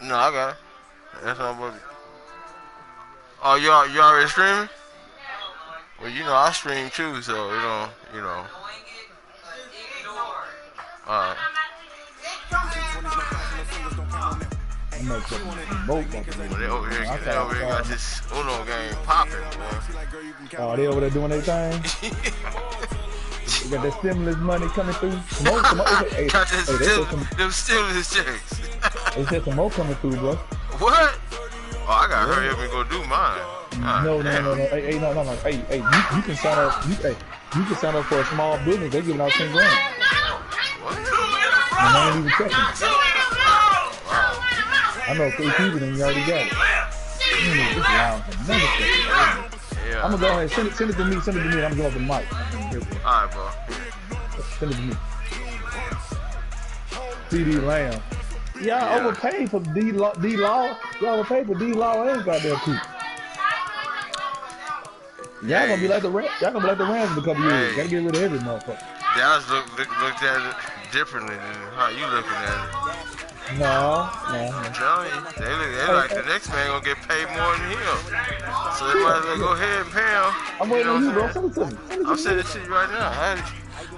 No, I got it. That's all about it. Oh, you already streaming? Well, I stream too, so you know. Uh, I'm not putting remote fucking they over here, got this Uno game popping, boy. Oh, they over there doing their thing? They got that stimulus money coming through. Some more, hey, got them stimulus checks. They said some more coming through, bro. What? Oh, I gotta hurry up and go do mine. No. Hey, no. Hey, you can sign up. You can sign up for a small business. They giving out 10 grand. What? And I ain't even checking. I know 3 people and you already got it. This is loud. Yeah. I'm gonna go ahead and send it to me. Send it to me. I'm going to the mic. Alright, bro. Send it to me. CD Lamb. Y'all overpaid for D-Law. Y'all overpaid for D-Law and goddamn Coop. Y'all gonna be like the Rams. Y'all gonna be like the Rams in a couple years. Gotta get rid of every motherfucker. Dallas looked at it differently than how you looking at it. No. I'm telling you, they like the next man gonna get paid more than him. So they might as well go ahead and pay him. I'm waiting on you, bro. Send it to me. I'm sending it to you right now.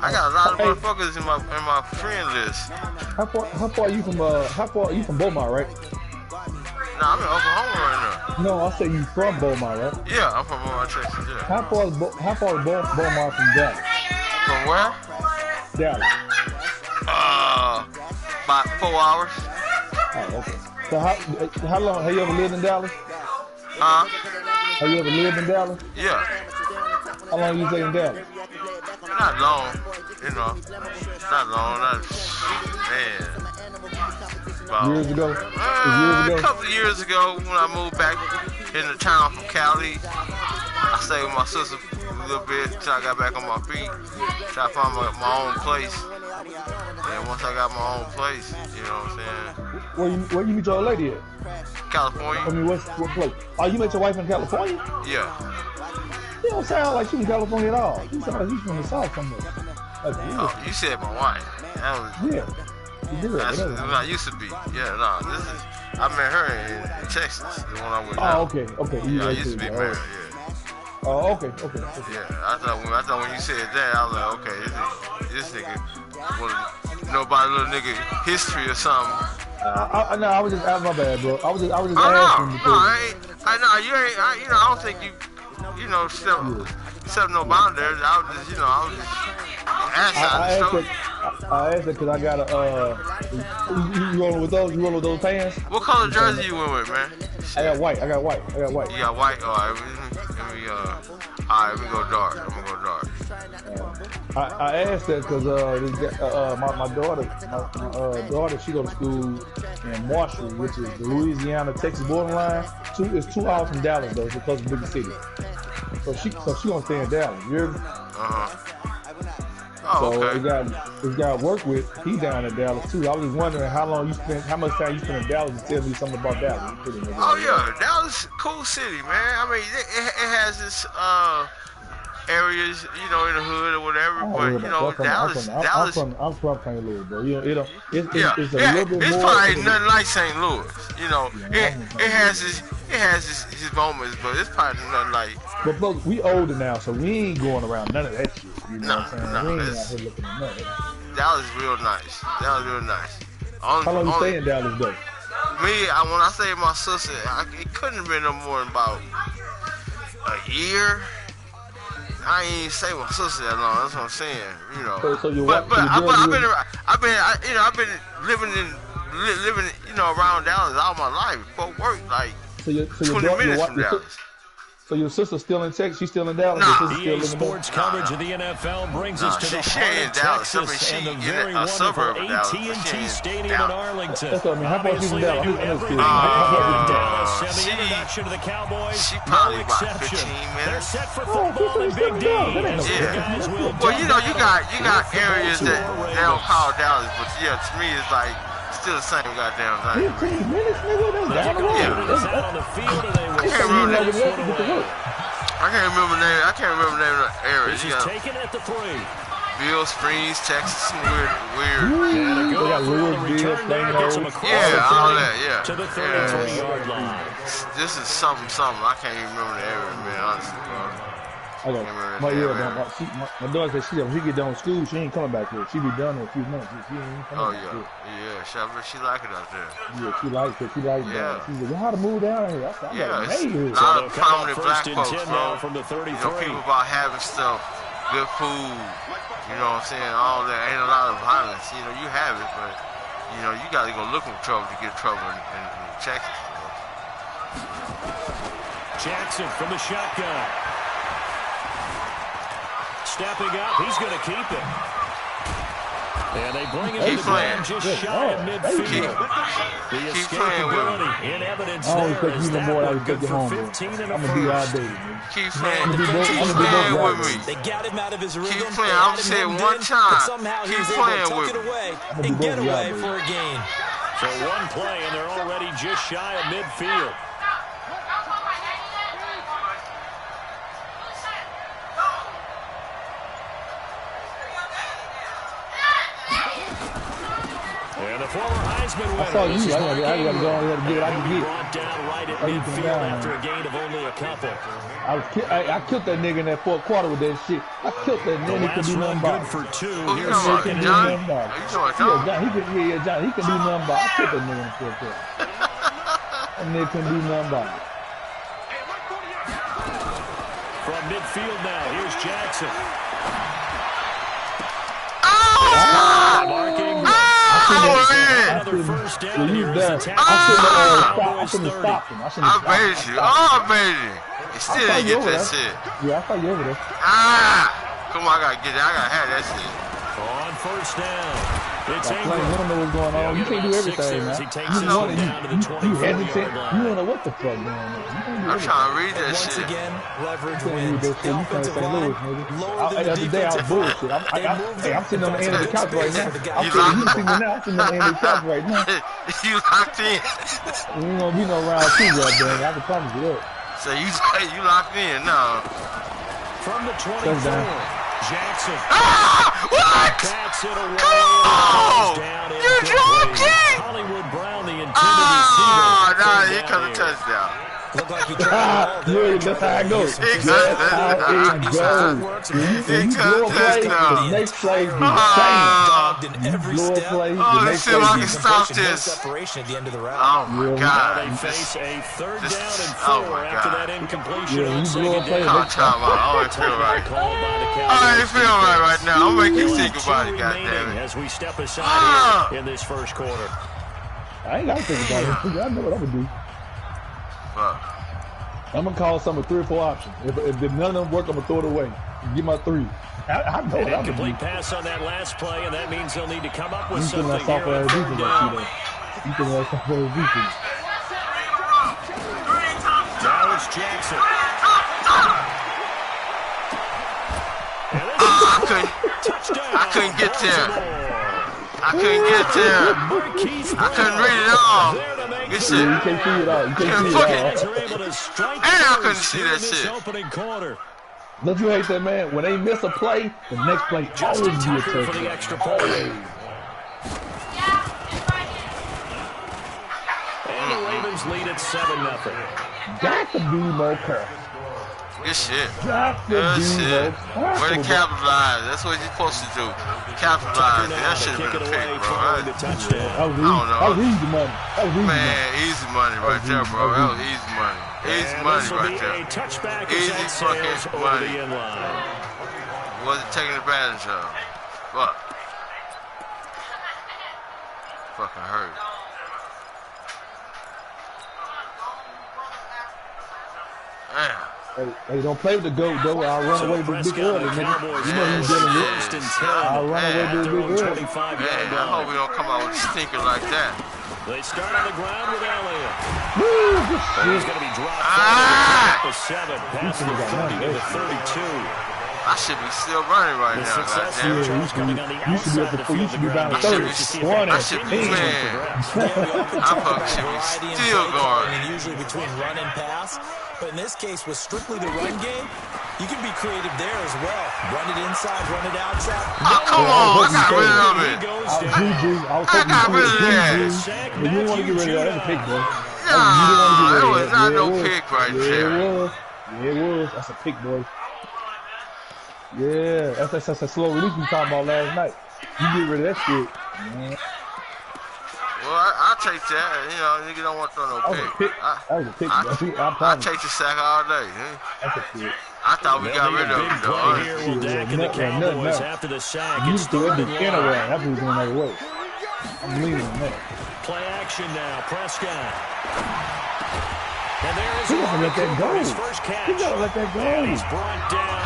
I got a lot of motherfuckers in my friend list. How far are you from Beaumont, right? Nah, I'm in Oklahoma right now. No, I say you from Beaumont, right? Yeah, I'm from Beaumont, Texas. Yeah. How far is Beaumont from Dallas? From where? Dallas. About 4 hours. Oh, okay. So how long have you ever lived in Dallas? Huh? Have you ever lived in Dallas? Yeah. How long you stay in Dallas? Not long, Not long, man. About, years ago? A couple of years ago when I moved back into town from Cali. I stayed with my sister a little bit until I got back on my feet. Till I found my own place. And once I got my own place, you know what I'm saying? Where you meet your old lady at? California. I mean, what place? Oh, you met your wife in California? Yeah. You don't sound like she from California at all. You sound like you from the South somewhere. Oh, you said my wife. That was, yeah. That's what I used to be. Yeah, no, I met her in Texas, the one I went now. Oh, okay. Yeah, I used to be married, yeah. Oh, okay. Yeah, I thought when you said that, I was like, okay, this nigga know about a little nigga history or something. No, I was just out my bad, bro. I was just asking. I know you ain't. I don't think you set no boundaries. I was just asking. I asked it because I got you rolling with those? You rolling with those pants? What color jersey you went with, man? I got white. You got white? Alright, let me go dark. I'm gonna go dark. I asked that because my daughter, she go to school in Marshall, which is the Louisiana-Texas borderline. It's 2 hours from Dallas though, it's close to bigger city. So she gonna stay in Dallas. You hear me? Oh, so okay. This guy I work with, he down in Dallas too. I was just wondering how much time you spent in Dallas to tell me something about Dallas. Oh yeah, Dallas, cool city, man. I mean, it has its areas, in the hood or whatever. But Dallas. I'm from St. Louis, bro. It's a little bit more. It's probably nothing like St. Louis. It has his moments, but it's probably nothing like. But folks, we older now, so we ain't going around none of that shit. You know what I'm saying? We ain't out here looking at nothing. Dallas is real nice. How long you stay in Dallas, though? Me, when I stayed with my sister, it couldn't have been no more than about a year. I ain't even stay with my sister that long. That's what I'm saying. So you I've been living around Dallas all my life before work, like 20 minutes from Dallas. So your sister's still in Texas? She's still in Dallas? EA Sports coverage of the NFL brings us to the heart of Texas and the very wonderful AT&T Stadium in Arlington. That's what I mean. How far she's in Dallas? The introduction to the Cowboys, she probably no about exception. 15 minutes. They're set for football in Big D. Yeah. Well, you got areas that they don't call Dallas, but yeah, to me it's like still the same goddamn thing. 15 minutes, nigga? That's down the road. Out on the field, I can't remember the name. I can't remember the name of the area. She's taken at the 3. Bill Springs, Texas. Weird. They got Louisville, all that, yeah. To the 33-yard line. This is something. I can't even remember the area, man, honestly, bro. My daughter said she get done with school, she ain't coming back here. She be done in a few months. She ain't coming back here. She like it out there. Yeah, she likes it. She likes that. She said, "You how to move down here?" I said, "I got it's a lot of prominent black folks, bro. From the 33. You know, people about having stuff, good food. You know what I'm saying? All that. Ain't a lot of violence. You know, you have it, but you know, you got to go looking for trouble to get trouble in Texas. Jackson from the shotgun. Stepping up, he's going to keep it. And they bring him to the ground just shy of midfield. The escapability in evidence there as that one good for 15 in the first. Keep playing with me. They got him out of his rhythm. Keep playing. I'm saying one time. Somehow Keep he was playing able to with tuck me. it away and get away for a gain. So one play, and they're already just shy of midfield. And the former Heisman winner. I saw you. I got to go on here to get what I can get. Brought down right at midfield after a gain of only a couple. I killed that nigga in that fourth quarter with that shit. I killed that nigga. He could do nothing about it. For two. Who you talking about, John? John. He can do nothing about it. I killed that nigga in the fourth quarter. That nigga couldn't do nothing about it. From midfield now, here's Jackson. Another first down here as the I shouldn't have stopped him. I made you. I made you. You still didn't get that shit. Yeah, I saw you over there. Come on, I gotta get that. I gotta have that shit. On first down. It's you don't know what's going on. You can't do everything, man. You hesitant. You don't know what the fuck going on. I'm trying to read that Once shit. again, leverage You wins. can't The offensive line lower than the other day I was defensive bullshit. front. I'm sitting on the end of the couch right now. I'm sitting on the end of the couch right now. You locked in. We ain't gonna be no round two, goddamn. I can promise you that. So you locked in now. From the 24, Jackson. What? Bats it away. Come on! You're joking! Hollywood Brown, the intended receiver. Nah, he cut a touchdown. Look like he tried Yeah, that's how it goes. He That's how it goes. He cut a touchdown. The next play be dogged in every step. Let's see if I can stop this. Separation at the end of the round. Oh my God. They face a third down and 4 after that incompletion on second down. I always feel right. I ain't feel right now. I'll make you think about it, goddammit. As we step aside here in this first quarter. I ain't got to think about it. I know what I'm going to do. I'm going to call some of 3 or 4 options. If none of them work, I'm going to throw it away. Give my 3. I know An what I'm incomplete going pass on that last play, and that means they'll need to come up with to do. something You here on third down. can have software defense. Now it's Jackson. I couldn't get there. I couldn't read it all. Good shit. You can't see it all. You can't see it all. And I couldn't see that shit. Opening quarter. Don't you hate that, man? When they miss a play, the next play always be a For the touchdown. extra point. And the Ravens lead at 7-0. Got to be more careful. Good shit. Got to Good be shit. more Way to careful. capitalize. That's what you're supposed to do. Capitalize. That should have been a pick, bro. Following the touchdown. That was easy money. That was easy money. Man, easy money right there, bro. That was easy money. Easy money right there. A touchback Easy fucking over money. the inline. Wasn't taking advantage of. Fuck. Fucking hurt. Damn. Hey, don't play with the GOAT, though. I'll run away with Big Early, nigga. You know who's dealing with. I'll run away with Big Early. Man, I hope we don't come out with a stinker like that. They start on the ground with Elliott. Woo! Good He's shit. going to be dropped at the 7, past the 30 to the 32. I should be still running right The now, success goddamn it. here coming on the You should be outside up the to you field. should be down to I should 30, be, 20. I should be, man. I fucking should be still going. Usually between run and pass. But in this case, with strictly the run game, you can be creative there as well. Run it inside, run it outside. Oh, come on. I got rid of it. I got rid of that. You didn't want to get rid of that. That's a pick, boy. Nah, it was not no pick right there. Yeah, it was. That's a pick, boy. Yeah, that's a slow release we talking about last night. You get rid of that shit, man. Well, I'll take that. You know, nigga don't want to throw no pick. That was a pick, I'll take the sack all day. That's a pick. I thought we got rid of him, though. Here will Dak and the Cowboys after the sack. You threw it in away. That was going that way. I'm leaning on that. Play action now. Prescott. And there is He gotta let that go. his first catch. He gotta let that go. And he's brought down.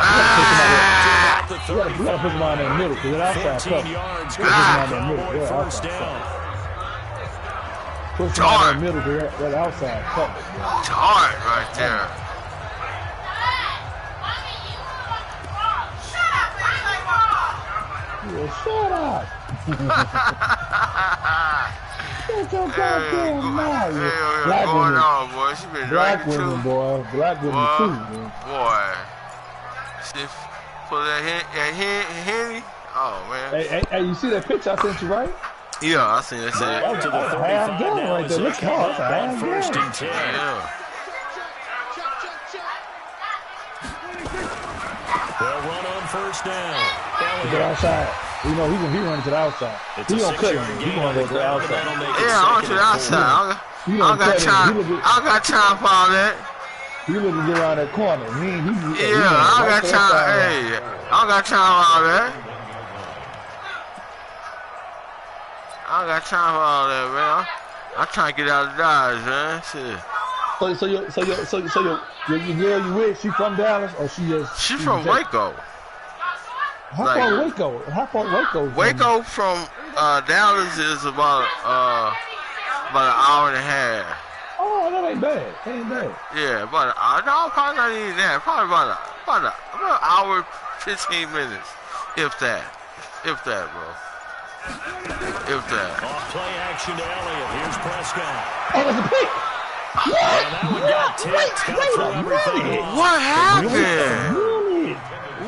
You gotta put him out in the middle because that outside 15 cover. yards. Put him out in the middle. Cowboy Yeah, first outside down. Put him out in the middle because that outside cover. It's hard right there. Yeah, shut up. Shut your goddamn mouth. Black going women. on, boy? She been Black drinking women, too. boy. Black women Boy, too, man. boy. She put that Henny. Oh, man. Hey, you see that picture I sent you, right? Yeah, I seen that shit. That's a half game right there. Look how it's a half First game. and 10. Yeah. They'll run on first down. Get outside. You know, he running to the outside. He gonna cut him. He gonna go to the outside. Yeah, I'm to the outside. I got time for all that. He looking to get around that corner. Yeah, I got time. Hey, I got time for all that. I got time for all that, man. I'm trying to get out of Dodge, man. Shit. So your girl you with? She from Dallas or she just? She from Waco. How far Waco? How far Waco? Waco from Dallas is about an hour and a half. Oh, that ain't bad. That ain't bad. Yeah, but no, probably not even that. Probably about an hour, 15 minutes, if that, bro. If that. Off play action to Elliott. Here's Prescott. Oh, that's a pick. And that one got tipped. Got through everything off. What happened?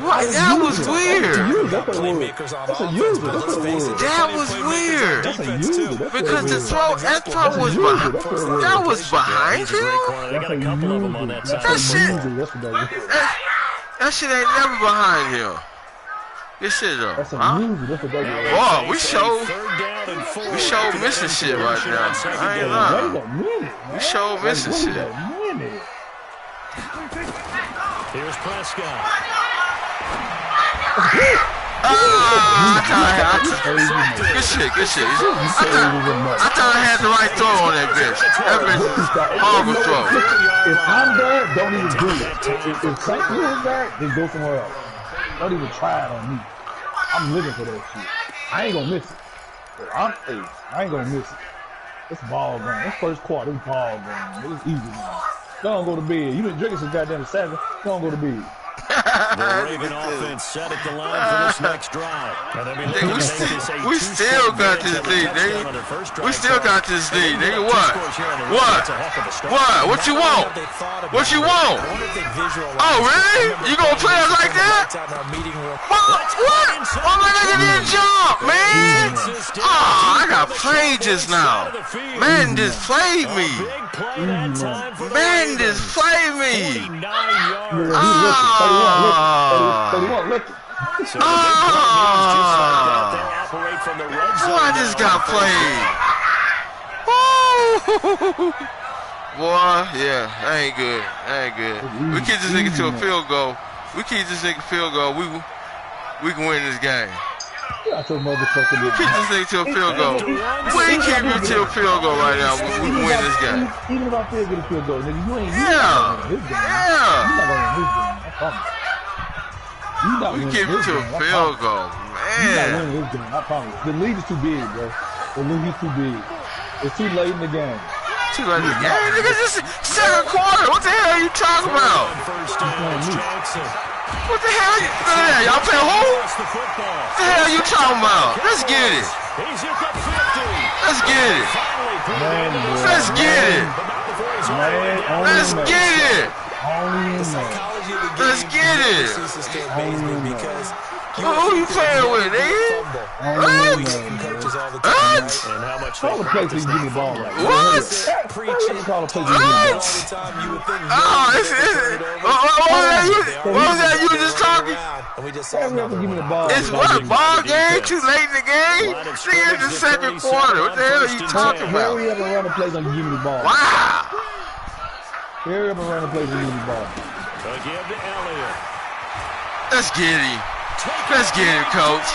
What? That was weird. That's a user. That was weird. That's a user. Because that throw was behind. That was behind him. They got a couple of them on that side. That shit ain't never behind him. This shit though. That's a user. That's a boy, we show missing shit right now. I ain't lying. We show missing shit. Here's Prescott. Good shit. I thought I had the right throw on that bitch. That bitch is horrible throw. If I'm there, don't even do it. If St. Louis there, then go somewhere else. Don't even try it on me. I'm living for that shit. I ain't gonna miss it. I ain't gonna miss it. It's ball game. It's first quarter. It's ball game. It's easy now. Don't go to bed. You been drinking since goddamn 7. Don't go to bed. The Raven offense set at the line for this next drive. We still got this lead, nigga. We still got this lead, nigga. What? What you want? What you want? Oh, really? You gonna play us like that? What? Oh, my nigga didn't jump, man. Oh, I got played just now. Man just played me. Man just played me. I just got played. Boy, yeah, that ain't good. We keep this nigga to a field goal. We keep this nigga field goal. We can win this game. We keep this nigga to a field goal. We keep you to a field goal right now. We can win this game. Even if I feel get a field goal, nigga, you ain't. We keep it to a field goal, man. You're not winning this game, I promise. The lead is too big, bro. The lead is too big. It's too late in the game. Too late in the game? Nigga, this is second quarter. What the hell are you talking about? What the hell? Y'all playing who? What the hell are you talking about? Let's get it. Let's get it. Let's get it. Let's get it. Only The in there. psychology of the game Let's get it. ceases to amaze me because Who you playing with, nigga? Only in from there. coaches all the time, right? And how much Call the place so you give me the ball right. What? What? Call the place so you give me the What? ball. All the time, you would think Oh, what was that you were just talking? and we just saw Hurry up and give me the ball. It's what, ball game? Too late in the game? Nigga, it's the second quarter. What the hell are you talking about? Hurry up and run the place and give me the ball. Wow. Hurry up and run the place and give me the ball. Again to Elliott. Let's get him. Let's get him, coach.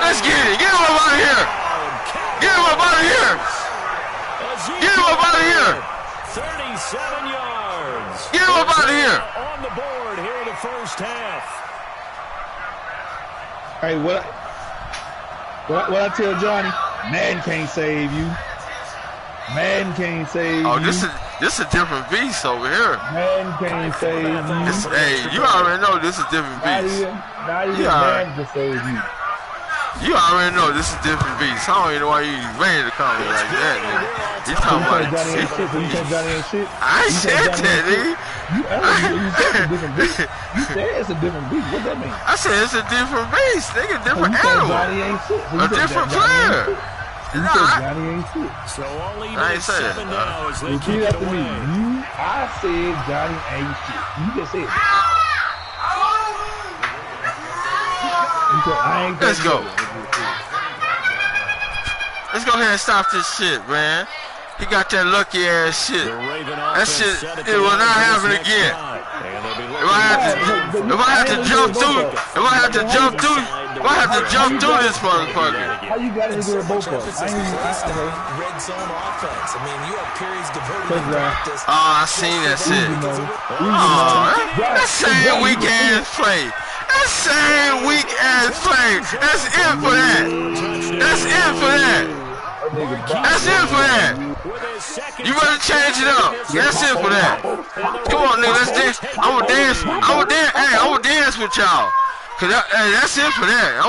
Let's get him. Get him up out of here. Get him up out of here. Get him up out of here. 37 yards. Get him up out of here. On the board here in the first half. Hey, what I tell Johnny? Madden can't save you. Madden can't save Oh, you. this a different beast over here. Madden can't save you. Hey, you already know this is a different beast. Not even Yeah. Madden can save you. You already know this is a different beast. I don't even know why you ready to come here like that, nigga. You talking You about said Johnny ain't it. shit, so you said Johnny ain't shit? I ain't You said Johnny that, ain't shit? nigga. You said it's a different beast. You said it's a different beast. What that mean? I said it's a different beast, nigga. So Different you said animal. Johnny ain't shit. So you A said different Johnny ain't player. shit. So you Nah, said I- Johnny ain't shit. So only I ain't say that. 7 now as they Repeat kick it after me. away. I said Johnny ain't shit. You just said it. You said I ain't Let's that go. good. Let's go ahead and stop this shit, man. He got that lucky ass shit. The Raven That offense shit, set it to will run not for this happen next again. drive. And they'll be If looking I have at to jump through, if I have to jump through, if I have to jump through this motherfucker. How you got it good both of us? I ain't red zone offense. I mean, you have periods devoted Good to job. practice. Oh, I seen that shit. Easy, Oh, man. that same weak ass play. That same weak ass play. That's it for that. That's it for that. That's it for that. You better change it up. That's it for that. Come on, nigga, let's dance. I'ma dance. Hey, I'ma dance with y'all. Cause hey, that's it for that.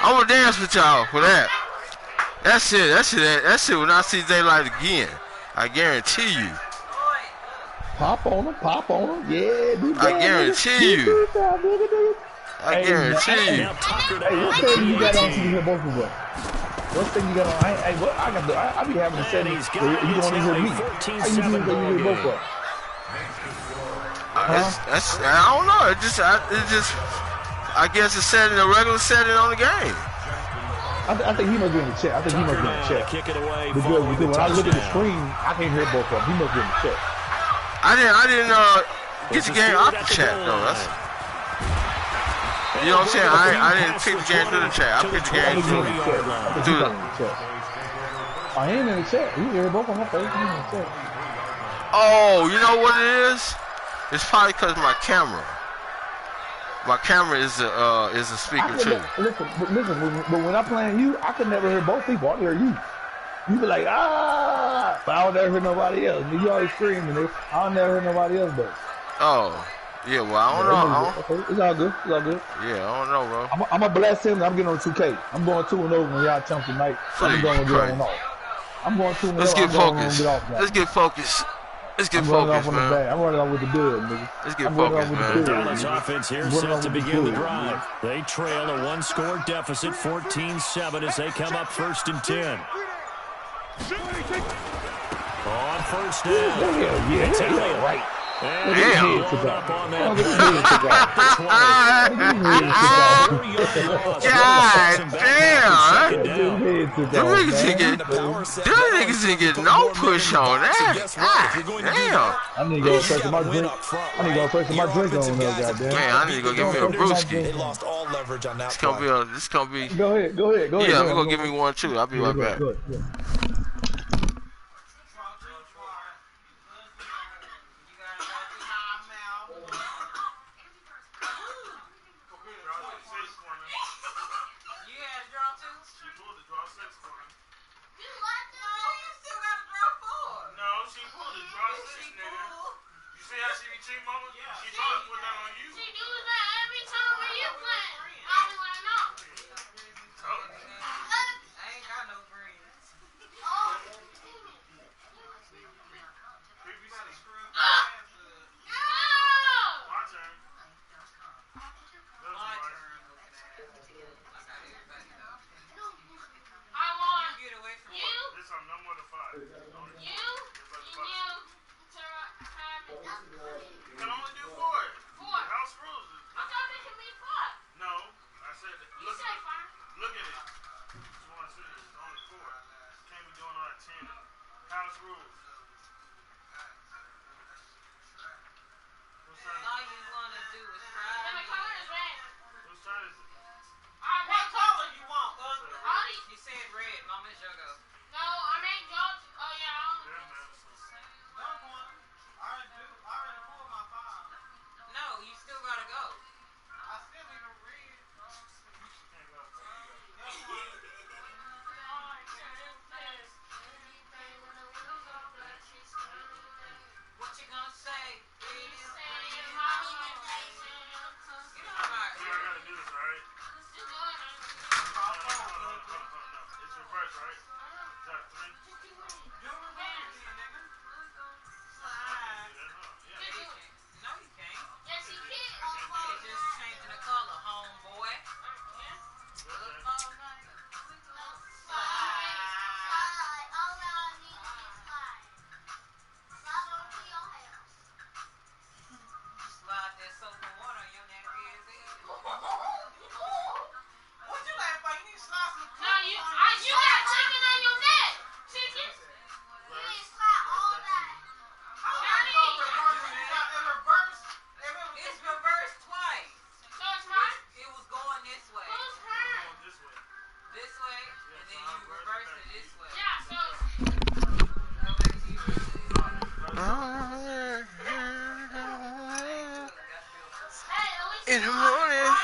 I'ma dance with y'all for that. That's it. That shit will not see daylight again. I guarantee you. Pop on him, yeah, do that. I guarantee you. Do that, nigga. I guarantee you. Now Tucker to Hey, what thing you got on to hear both of us? What thing you got on? I be having to send he's you got it. going It's to now hear a me. 14-7 How you do that you hear both of us? That's I don't know. It just I guess it's set in a regular setting on the game. I think he must be in the chat. kick it away. Because when I look at the screen, I can't hear both of them. He must be in the chat. I didn't get the game off the chat though. That's, you know what I'm saying? I didn't pick the game through the chat. I picked the game through the. I ain't in the chat. You hear both of them. He's in the chat. Oh, you know what it is? It's probably because my camera is a speaker too. Listen, but when I'm playing you, I could never hear both people. I hear you. You be like, ah, but I don't never hear nobody else. You always screaming. I don't never hear nobody else though. Oh, yeah. Well, I don't know. Okay, it's all good. It's all good. Yeah, I don't know, bro. I'm gonna bless him. I'm getting on 2K. I'm going 2-0 when y'all chump tonight. I'm going to get on off. I'm going 2-0. Let's get focused. Get off, Let's get focused. Let's get I'm running focused, off on the man. bag. I'm running off with the good, nigga. Let's get I'm running focused, off with man. the good. Dallas offense here Running set off to with the begin the good. drive. They trail a one-score deficit, 14-7 as they come up 1st and 10. On first down. Yeah, It's yeah, Elliott. right. And Damn. he's blown up on that. God damn! Them niggas ain't get no push on that. God damn! I need to go freshen my drink. I need to go freshen my drink on there, goddamn. Man, I need to go get me a They brewski. lost all leverage on that This gonna be. Go ahead. Yeah, I'm gonna give me one too. I'll be right back. Go ahead. In the morning.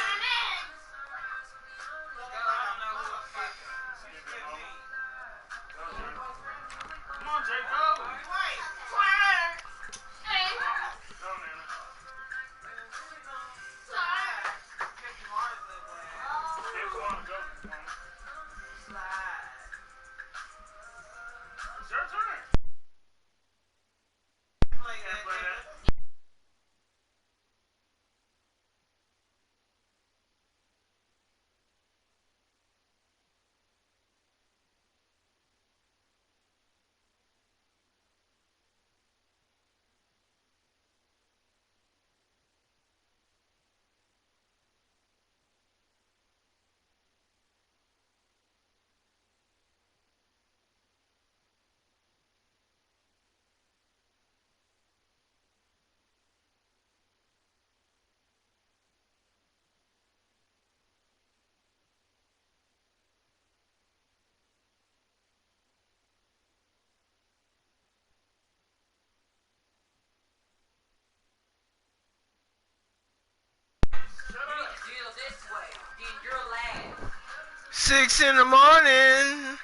Six in the morning,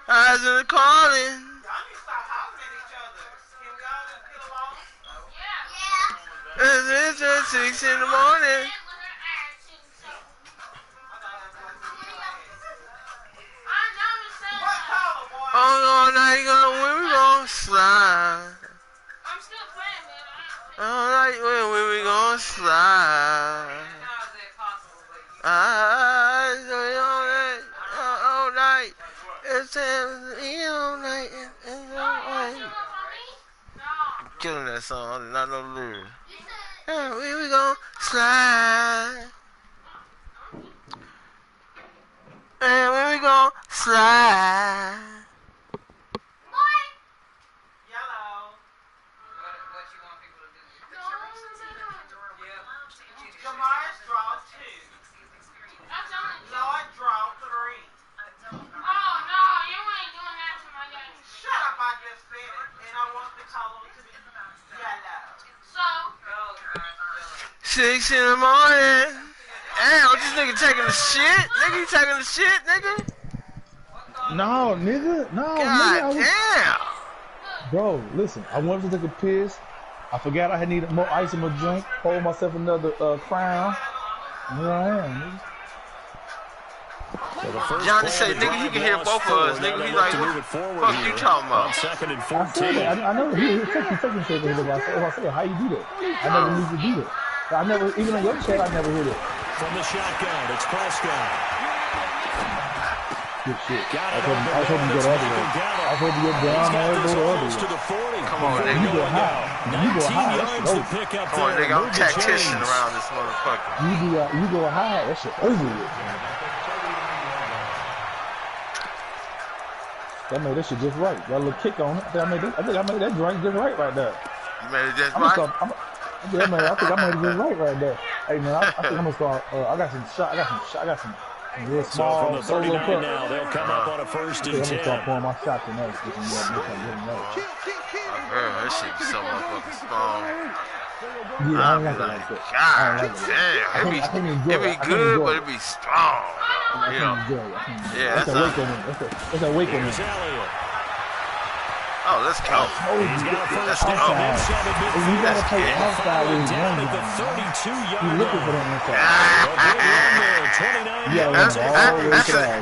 eyes in the calling. It's at 6 in the morning. All night, when we gon' slide. All night, when we gon' slide. All night, it's all night, killing that song, not no lyrics. We gon' slide. And when we gon' slide. Yellow. What you want people to do? Jamar's draw 2. Lord draw 3. Oh no, you ain't doing that to my game. Shut up, I just said it. And I want the color to be yellow. So? 6 in the morning. Damn, this nigga taking the shit? Nigga, you taking the shit, nigga? No, nigga. No, God nigga. Damn. Bro, listen. I wanted to take a piss. I forgot I had needed more ice in my drink. Hold myself another crown. And here I am, nigga. So Johnny say, nigga, he can hear both of us. Nigga, he like, what the fuck you talking about? Second and I 14. said that. I know. He taking shit with him. I said, how you do that? I never need to do that. I never, even in your chat, I never heard it. From the shotgun, it's Prescott. Good shit. I was hoping you go the other way. I was hoping you go down there, go the other way. To the 40. Come on, nigga. You go high. You go high. That's shit over. Come on, nigga. I'm tactician around this motherfucker. You go high. That shit over with. That made that shit just right. Got a little kick on it. I think I made that drink just right there. You made it just right? I think I made it just right there. Hey man, I think I'm gonna start. I got some Real So small, from the 39 now, they'll come up on a 1st and 10. I'm gonna start pouring my shot tonight. That shit be so motherfucking strong. Yeah, I don't like that like that. God damn, it be good, but it be strong. Yeah, that's a wake on me. That's a wake on me. Oh, let's go. He's got a first down. You gotta play outside with his down at the running. 32-yard You looking for that inside.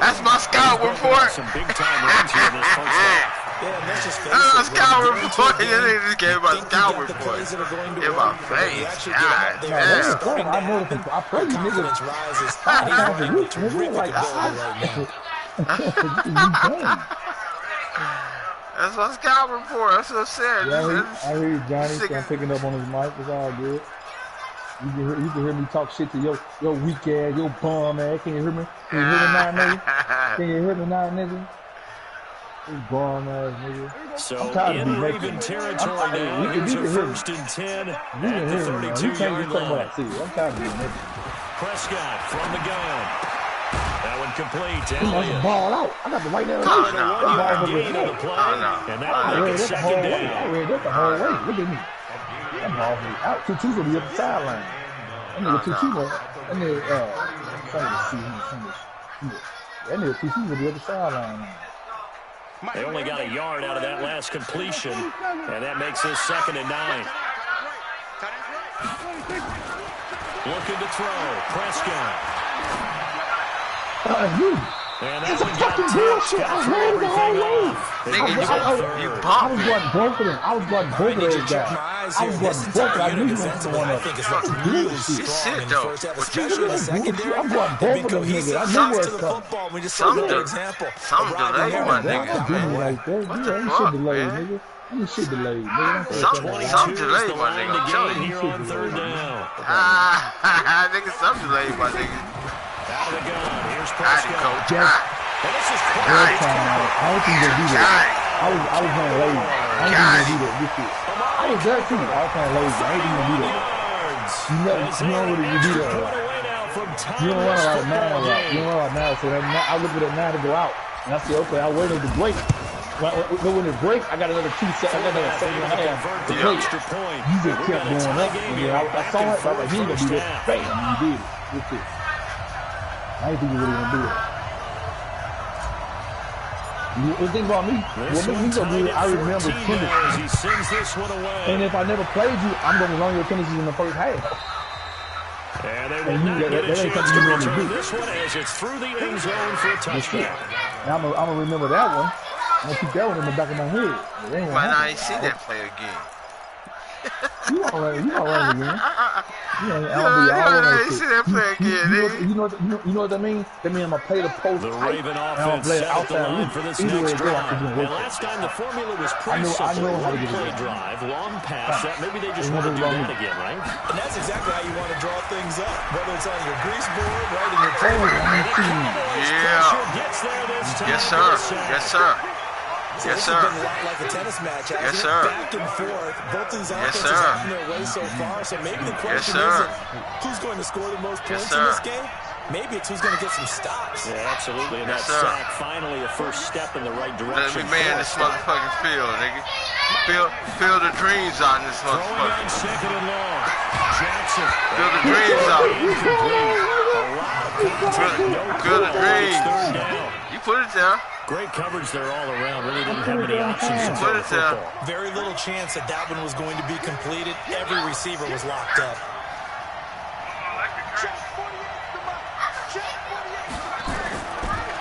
That's my scout report. Some big time runs here in this first half. Yeah, let's just face That's my it, scout when you report. get They just gave my think you scout got the report. plays that are going to In work, my but when you face. actually get out God there, damn. I know I pray you niggas. confidence rises. I He's have running to with terrific like ability right now. That's my scout report. That's what I said. Yeah, I hear you, Johnny. So I'm picking up on his mic. It's all good. You can hear me talk shit to your weak ass, your bum ass. Can you hear me? Can you hear me now, nigga? Can you hear me now, nigga? You bum ass nigga. So in Raven territory now. Here's a 1st and 10 at the 32-yard line. I'm tired of being nigga. Prescott from the gun. That one complete to He must Elliott. ball out. I got the right there. A 1-yard gain on the play, and that'll make it 2nd down. I read that the whole way. Look at me. That ball was out. 2-2's gonna be up the sideline. That nigga 2-2 was. That nigga, that nigga 2-2's gonna be up the sideline. They only got a yard out of that last completion, and that makes this 2nd and 9. Looking to throw. Prescott. And that one got touched. Got to throw everything off. You I bumped was me. going both of them. I was going both of those guys. I was going both of them. I knew you were one I of think them. it's looked really It's strong shit, in the though. first half, But especially in the secondary. I'm going They've both been of them niggas. cohesive I knew shots where to it's the coming. football. We just saw Some another example. Some delay my Don't nigga, do me man. like that. What You the ain't fuck, shit delayed, man? nigga. You shit delayed, nigga. Some delay the my line nigga. to I'm telling gain you. here on 3rd down. Nigga, some delay my nigga. Out of the gun. Here's Got it, Prescott. coach. And this is I close. don't think they'll do that. I was playing lazy. I ain't even gonna do that. This shit. I was there too. I was playing lazy. I ain't even gonna do that. You know what you do that. You don't run out of nine route. You don't run out of nine. So I look at that nine to go out. And I say, okay, I'll wait until the break. When it break, I got another 2 seconds. I got another 2.5 to play. You just kept going up. And then I saw it. I was like, he ain't gonna do that. Bam, you did it. That's it. I ain't think you really gonna do that. The thing about me, what makes me so good, I remember tendencies. And if I never played you, I'm going to learn your tendencies in the first half. And they will not get a chance to return this one as it's through the end zone for a touchdown. And I'm going to remember that one. I'm going to keep that one in the back of my head. Might not even see that play again. You don't run again. You might don't not even see that play again, nigga. You know what that means? That means I'm going to play the post The tight, Raven and I'm going offense to play it set up the outside line loop. for this Either way next it go, I can drive. do And it. last time the formula was pretty I simple. know how to One get it play done. drive, long pass. Maybe they just want to do that again, right? And that's exactly how you want to draw things up, whether it's on your grease board, right in your Oh, table. Yeah. Gets there this time. Yes, sir. Yes, sir. Yes, This sir. has been a lot like a tennis match, hasn't Yes, it? sir. Back and forth. Both these offenses sir. having their way so far. So maybe the question sir. isn't who's going to score the most Yes, points in this sir. game. Maybe it's who's going to get some stops. Yeah, absolutely. And Yes, that sir. sack finally a first step in the right Let direction. me man this motherfucking field, nigga. Feel the dreams out in this Throwing on motherfucker. 2nd and long. Jackson. Feel the dreams out. Incomplete. A lot of contact. No Feel the call. It's dreams. 3rd down. You put it there. Great coverage there all around. Really didn't have many options to Put throw the it there. football. Very little chance that that one was going to be completed. Every receiver was locked up.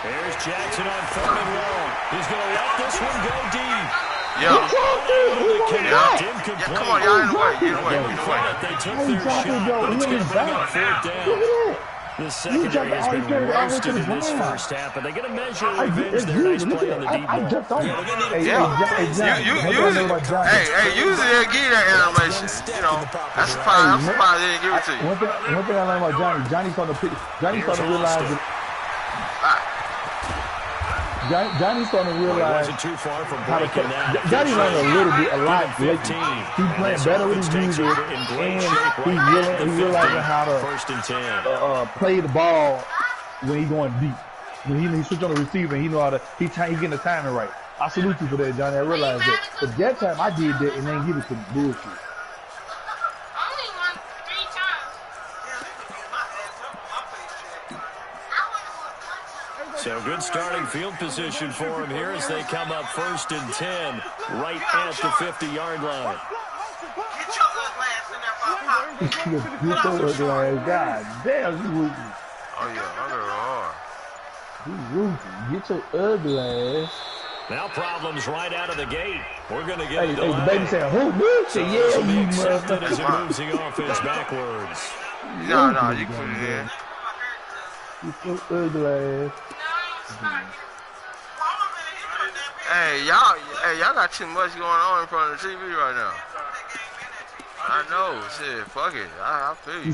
There's Jackson on 3rd and long. He's going to let this one go deep. Yeah. Yeah, Come on, y'all in the way. Get away. Get away. They took their shot, but it's going to bring up 4th down. The secondary has been roasted in this first half, but they're going to measure revenge. Their nice play on the deep ball. Usually they'll give you that animation. You know, that's fine. I'm surprised they didn't give it to you. One thing I learned about Johnny, Johnny's starting to realize that. Johnny's starting to realize wasn't too far from how to play. breaking that. Johnny learned a lot lately. 15. He's playing better with his music, in great shape and he's realizing how to First and 10. play the ball when he going deep. When he switch on the receiver and he know how to, he getting the timing right. I salute you for that, Johnny. I realized that. But that time I did that and they didn't give it to me. Bullshit. Only 3 times. So good starting field position for him here as they come up 1st and 10, right at the 50-yard line. Get your ugly ass in there, Papa. Get your ugly ass. God damn, you rooting. Oh yeah, under hard. You rooting. Get your ugly ass. Now problems right out of the gate. We're going to get Hey, the baby saying, who moved so it? Yeah, you accepted as motherfucker. he moves the offense backwards. No, you put it in. You so ugly ass. Hey, y'all got too much going on in front of the TV right now. I know, shit, fuck it. I feel you.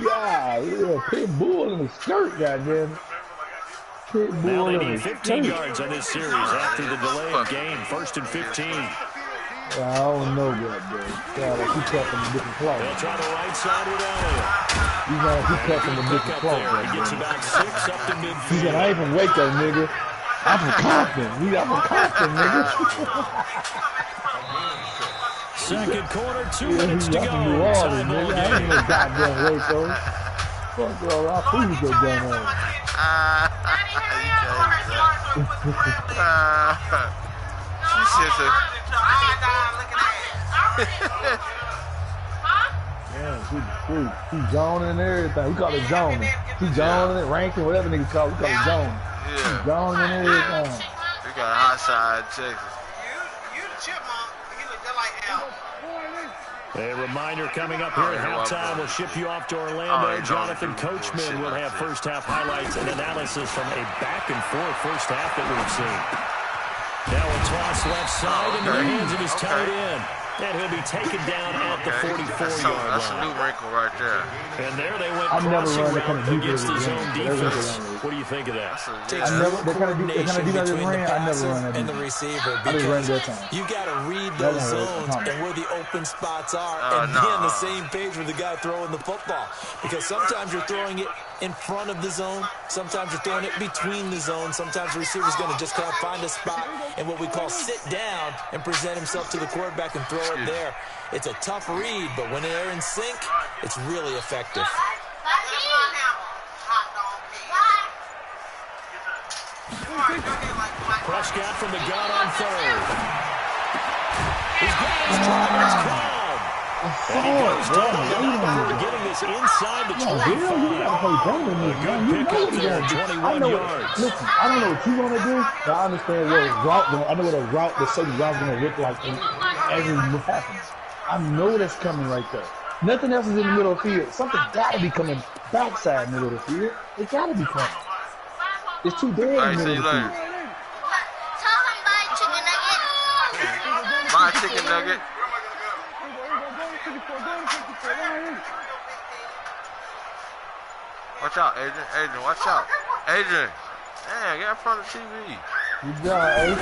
Yeah, pit bull in the skirt, goddamn. Pit Now bull they in need the 15 skirt. yards on this series after the delay of game. 1st and 15. I don't know, goddamn. God, like he cut from a different cloth. They'll try the right side with Elliott. He's like he cut from a different Up cloth, there. He gets goddamn. about 6 up to He midfield. said, I ain't from Waco, nigga. I'm from Compton. I'm from Compton, nigga. Second quarter, 2 Yeah, minutes to I'm go. from New Orleans, Tie ball nigga. I ain't game. no goddamn Waco. Fuck all our food go down there. She said so. Yeah, she zoning and everything. We call it zoning. She zoning it, ranking, whatever niggas call it. We call it zoning. She Yeah, zoning and everything. we got a hot side in Texas. You the chipmunk. You look just like Al. A reminder coming up here at halftime. We'll ship you off to Orlando. Jonathan Coachman will have first half highlights and analysis from a back-and-forth first half that we've seen. Now a toss left side into the hands of his tight end. And he'll be taken down at the 44-yard That's a new line. wrinkle right there. And there they went I've never crossing run that kind route of defense against his again. own Never run defense. that. What do you think of that? Takes I never, they kind of coordination do that between the ran. I never passer run that. and the defense. receiver I just ran because that time. you've got to read That those one was zones Thomas. and where the open spots are and be on the same page with the guy throwing the football. Because sometimes you're throwing it in front of the zone, sometimes you're throwing it between the zones, sometimes the receiver's going to just kind of find a spot and what we call sit down and present himself to the quarterback and throw it there. It's a tough read, but when they're in sync, it's really effective. Prescott from the gun on third. He's got his driver's called. And he goes down after getting this inside the 25. Hell, you gotta play better than this, man. You know what you gotta do. I know what, listen, I don't know what you wanna do, but I understand what a route, I know what a route, the certain route gonna look like as it happens. I know that's coming right there. Nothing else is in the middle of the field. Something gotta be coming backside middle of the field. It gotta be coming. It's too dead in the middle of the field. Tell him buy chicken nugget. My chicken nugget. Watch out, Adrian. Adrian, watch out. Adrian. Damn, get in front of the TV. Good job, Ace.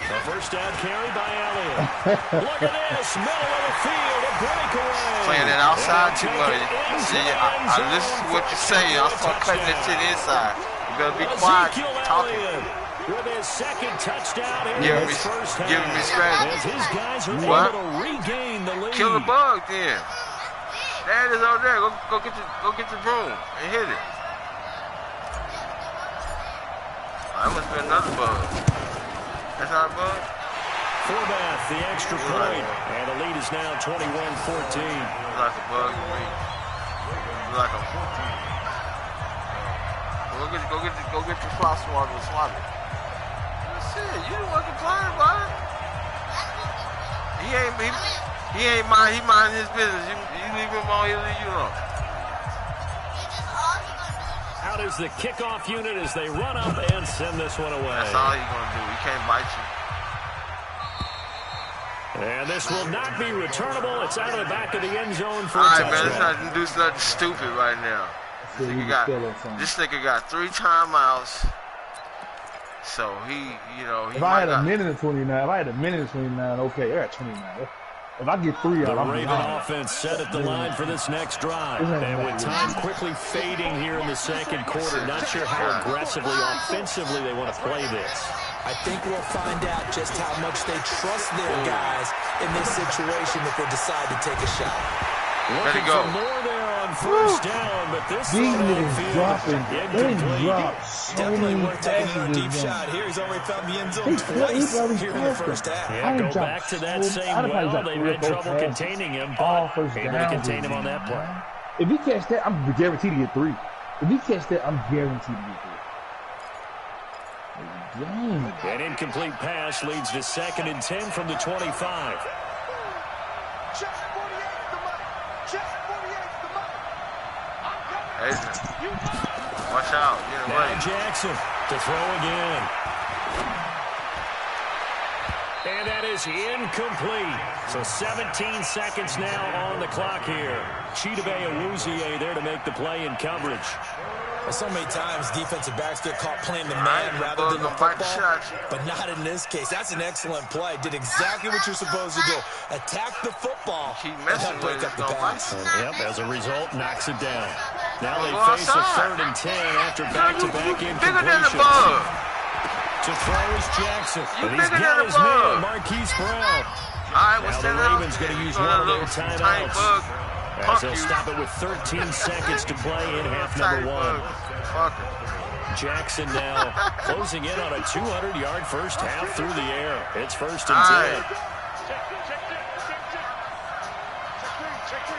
The first down carry by Elliott. Look at this, middle of the field, a breakaway. Playing it outside too much. See, I listen to what you're saying. I'll start cutting it to the inside. You better be quiet talking. With his second touchdown here in his first half. Giving me strategy. As his guys are What? able to regain the lead. Kill the bug then. There it is over there. Go get the broom and hit it. That must be another bug. That's not a bug? Forbath, the extra point. And the lead is now 21-14. Like a bug to me. Like a... Go get your floss water and swallow it. That's it. You don't want to complain about it. He ain't mind. He mind his business. You leave him alone. He'll leave you alone. Out is the kickoff unit as they run up and send this one away. That's all he's gonna do. He can't bite you. And this will not be returnable. It's out of the back of the end zone for All a right, man. touchdown. Let's not do nothing stupid right now. So This nigga got 3 timeouts. So he if I had a minute and 29, okay, they're at 29. If I get 3 out, the I'm Raven behind. offense set at the line for this next drive. And with time quickly fading here in the second quarter, not sure how aggressively, offensively they want to play this. I think we'll find out just how much they trust their guys in this situation if they decide to take a shot. Looking for more there on first down, but this These niggas dropping. They drop so Definitely many worth taking a deep passes. shot here. He's already found the end zone twice here in the first half. Yeah, go back to that same well. They've had trouble containing him, but able to contain him on that play. If he catch that, I'm guaranteed to get 3. If he catch that, I'm guaranteed to get 3. Dang. An incomplete pass leads to 2nd and 10 from the 25. Watch out. Get away. Now Jackson to throw again. And that is incomplete. So 17 seconds now on the clock here. Chidobe Awuzie there to make the play in coverage. So many times defensive backs get caught playing the man rather than the football, but not in this case. That's an excellent play. Did exactly what you're supposed to do. Attack the football and not break up the pass. Yep, as a result, knocks it down. Now they face a 3rd and 10 after back-to-back incompletions. To throw is Jackson, but he's got his man, Marquise Brown. Now the Ravens going to use one of their timeouts. As they'll stop it with 13 seconds to play in half number 1. Jackson now closing in on a 200-yard first half through the air. It's 1st and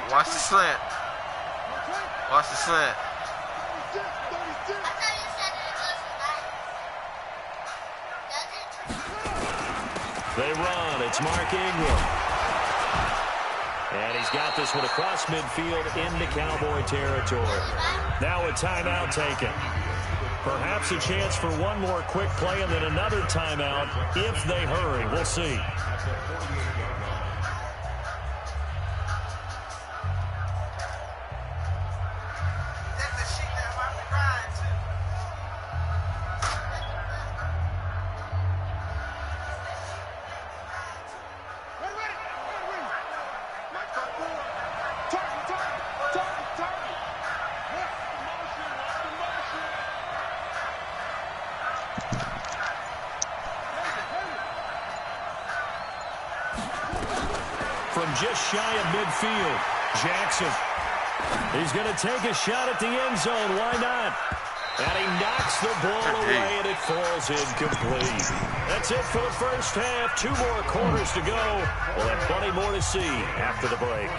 10. Watch the slant. Watch the slant. They run. It's Mark Ingram. And he's got this one across midfield into Cowboy territory. Now a timeout taken. Perhaps a chance for one more quick play and then another timeout if they hurry. We'll see. From just shy of midfield, Jackson. He's going to take a shot at the end zone. Why not? And he knocks the ball away, and it falls incomplete. That's it for the first half. 2 more quarters to go. We'll have plenty more to see after the break.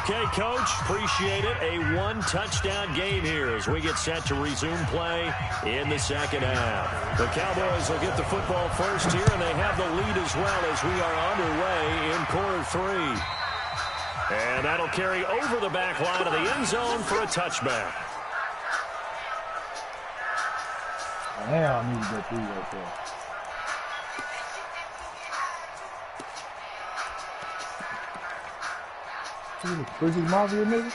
Okay, Coach, appreciate it. A 1-touchdown game here as we get set to resume play in the second half. The Cowboys will get the football first here, and they have the lead as well as we are underway in quarter 3. And that'll carry over the back line of the end zone for a touchback. Now I need to get 3 right there. Bridges Mafia nigga?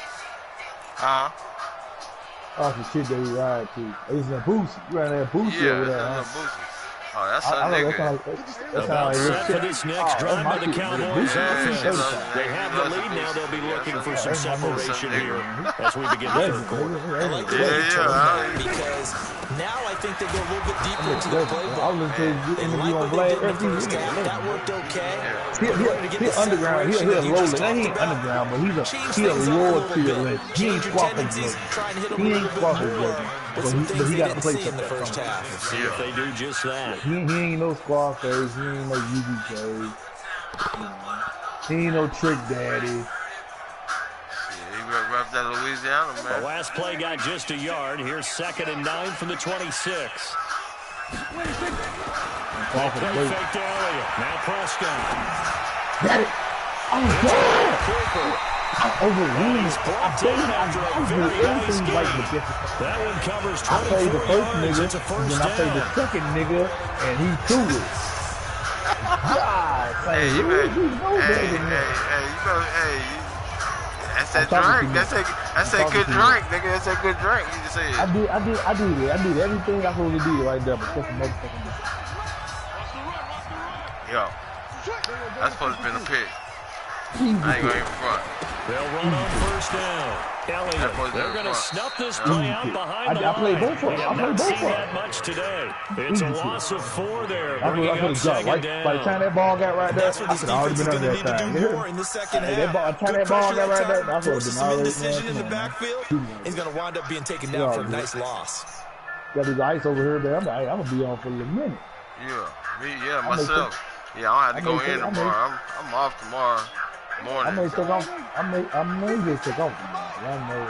Oh, some shit that we ride to. It's a Boosie. You ran that Boosie over there, huh? Boosie. Oh, that's a nigga. That's how it looks. For this next drive by the Cowboys offense. They have the lead now. They'll be looking for some separation here as we begin the third quarter. I like the way you told that because now I think they go a little bit deeper into the playbook. I was listening to the interview on Vlad. That worked okay. He underground. He a roller. He ain't underground, but he a loyalty list. He ain't squawking. He ain't squawking. But he got to play in the first half. See if they do just that. He ain't no Scarface. He ain't no UBK. He ain't no Trick Daddy. He reps that Louisiana, man. The last play got just a yard. Here's 2nd and 9 from the 26. Perfect earlier. Now Prescott. Got it. Oh, God. I'm overwhelmed. I played everything right with this. That one covers 24 I played the first nigga, it's a first then I played the second nigga, and he threw it. God, Hey, you know, that's that drink. That's a good drink, nigga. That's a good drink. You just say it. I did everything I supposed to do right there, but that's the motherfucking Yo, that's supposed to be a pick. I ain't gonna even front. They'll run on first down. Elliott, they're going to snuff this play out behind the line. I played both of them. We have not seen that much today. It's a loss of 4 there. I could have jumped. By the time that ball got right there, That's what this defense is going to need to do more in the second half. By the time that ball got right there, I forces some indecision in the backfield. He's going to wind up being taken down for a nice loss. Got this ice over here, but I'm going to be on for a minute. Yeah, myself. Yeah, I don't have to go in tomorrow. I'm off tomorrow morning. I may take off. I may just take off tomorrow. I know.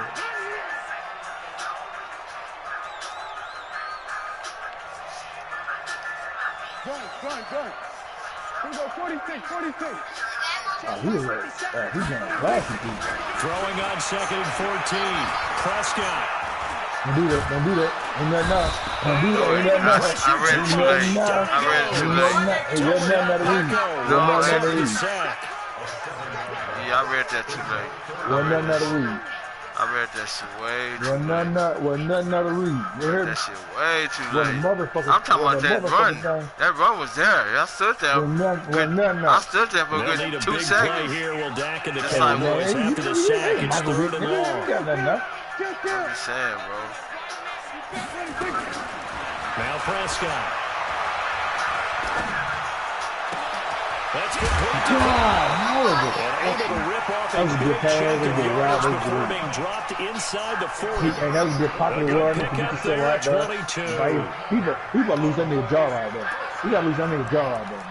Gun. He go 46. He's going to flash you. Throwing on 2nd and 14. Prescott. Don't do that. Ain't nothing else. Don't do that. Ain't nothing else. I read it too late. It wasn't nothing out of read. Yeah, I read that too late. Wasn't nothing out of read. I read that shit way too late. Wasn't nothing out of read. You heard that shit way too late. I'm talking about that run. That run was there. I stood there. I stood there for a good 2 seconds. Here will Dak in the Cowboys after the sack. It's 3rd and long. I'm just saying, bro. Now Prescott. That's complete. And able to rip off a good chunk of yards before being dropped inside the 40. And that was a good popular word. You can say right there. People lose that nigga jaw right there. You gotta lose that nigga jaw right there.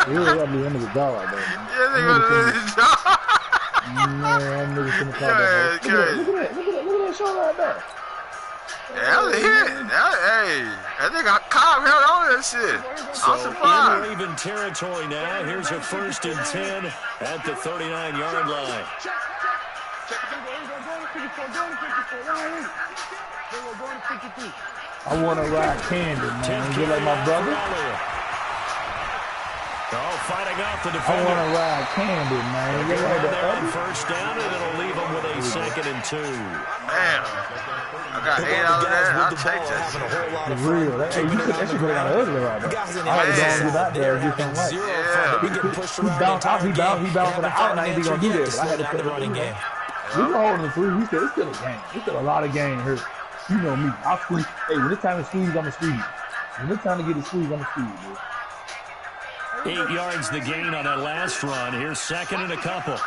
You really gotta lose that nigga jaw right there. Yeah, they gonna lose his jaw. Man, nigga shouldn't have called that. Look at that show right there. Yeah, that was a hit. Hey, that nigga Cobb held on that shit. I'm surprised. In Raven territory now. Here's a 1st and 10 at the 39-yard line. I want to ride Candy, man. You like my brother? Fighting off the defender. I want to ride Candy, man. You like the other? First down, and it'll leave them with a 2nd and 2. Damn. I got 8 out of that. I'll take that shit. For real. That shit could have got ugly right there. I had to go and get out there and get something right. He bounced for the out, and I ain't going to do that. But I had to put it running game. We were holding the 3. We still a game. We still a lot of game here. You know me. I'll squeeze. Hey, when it's time to squeeze, I'm going to squeeze. When it's time to get a squeeze, I'm going to squeeze, dude. 8 yards the gain on that last run. Here's 2nd and a couple.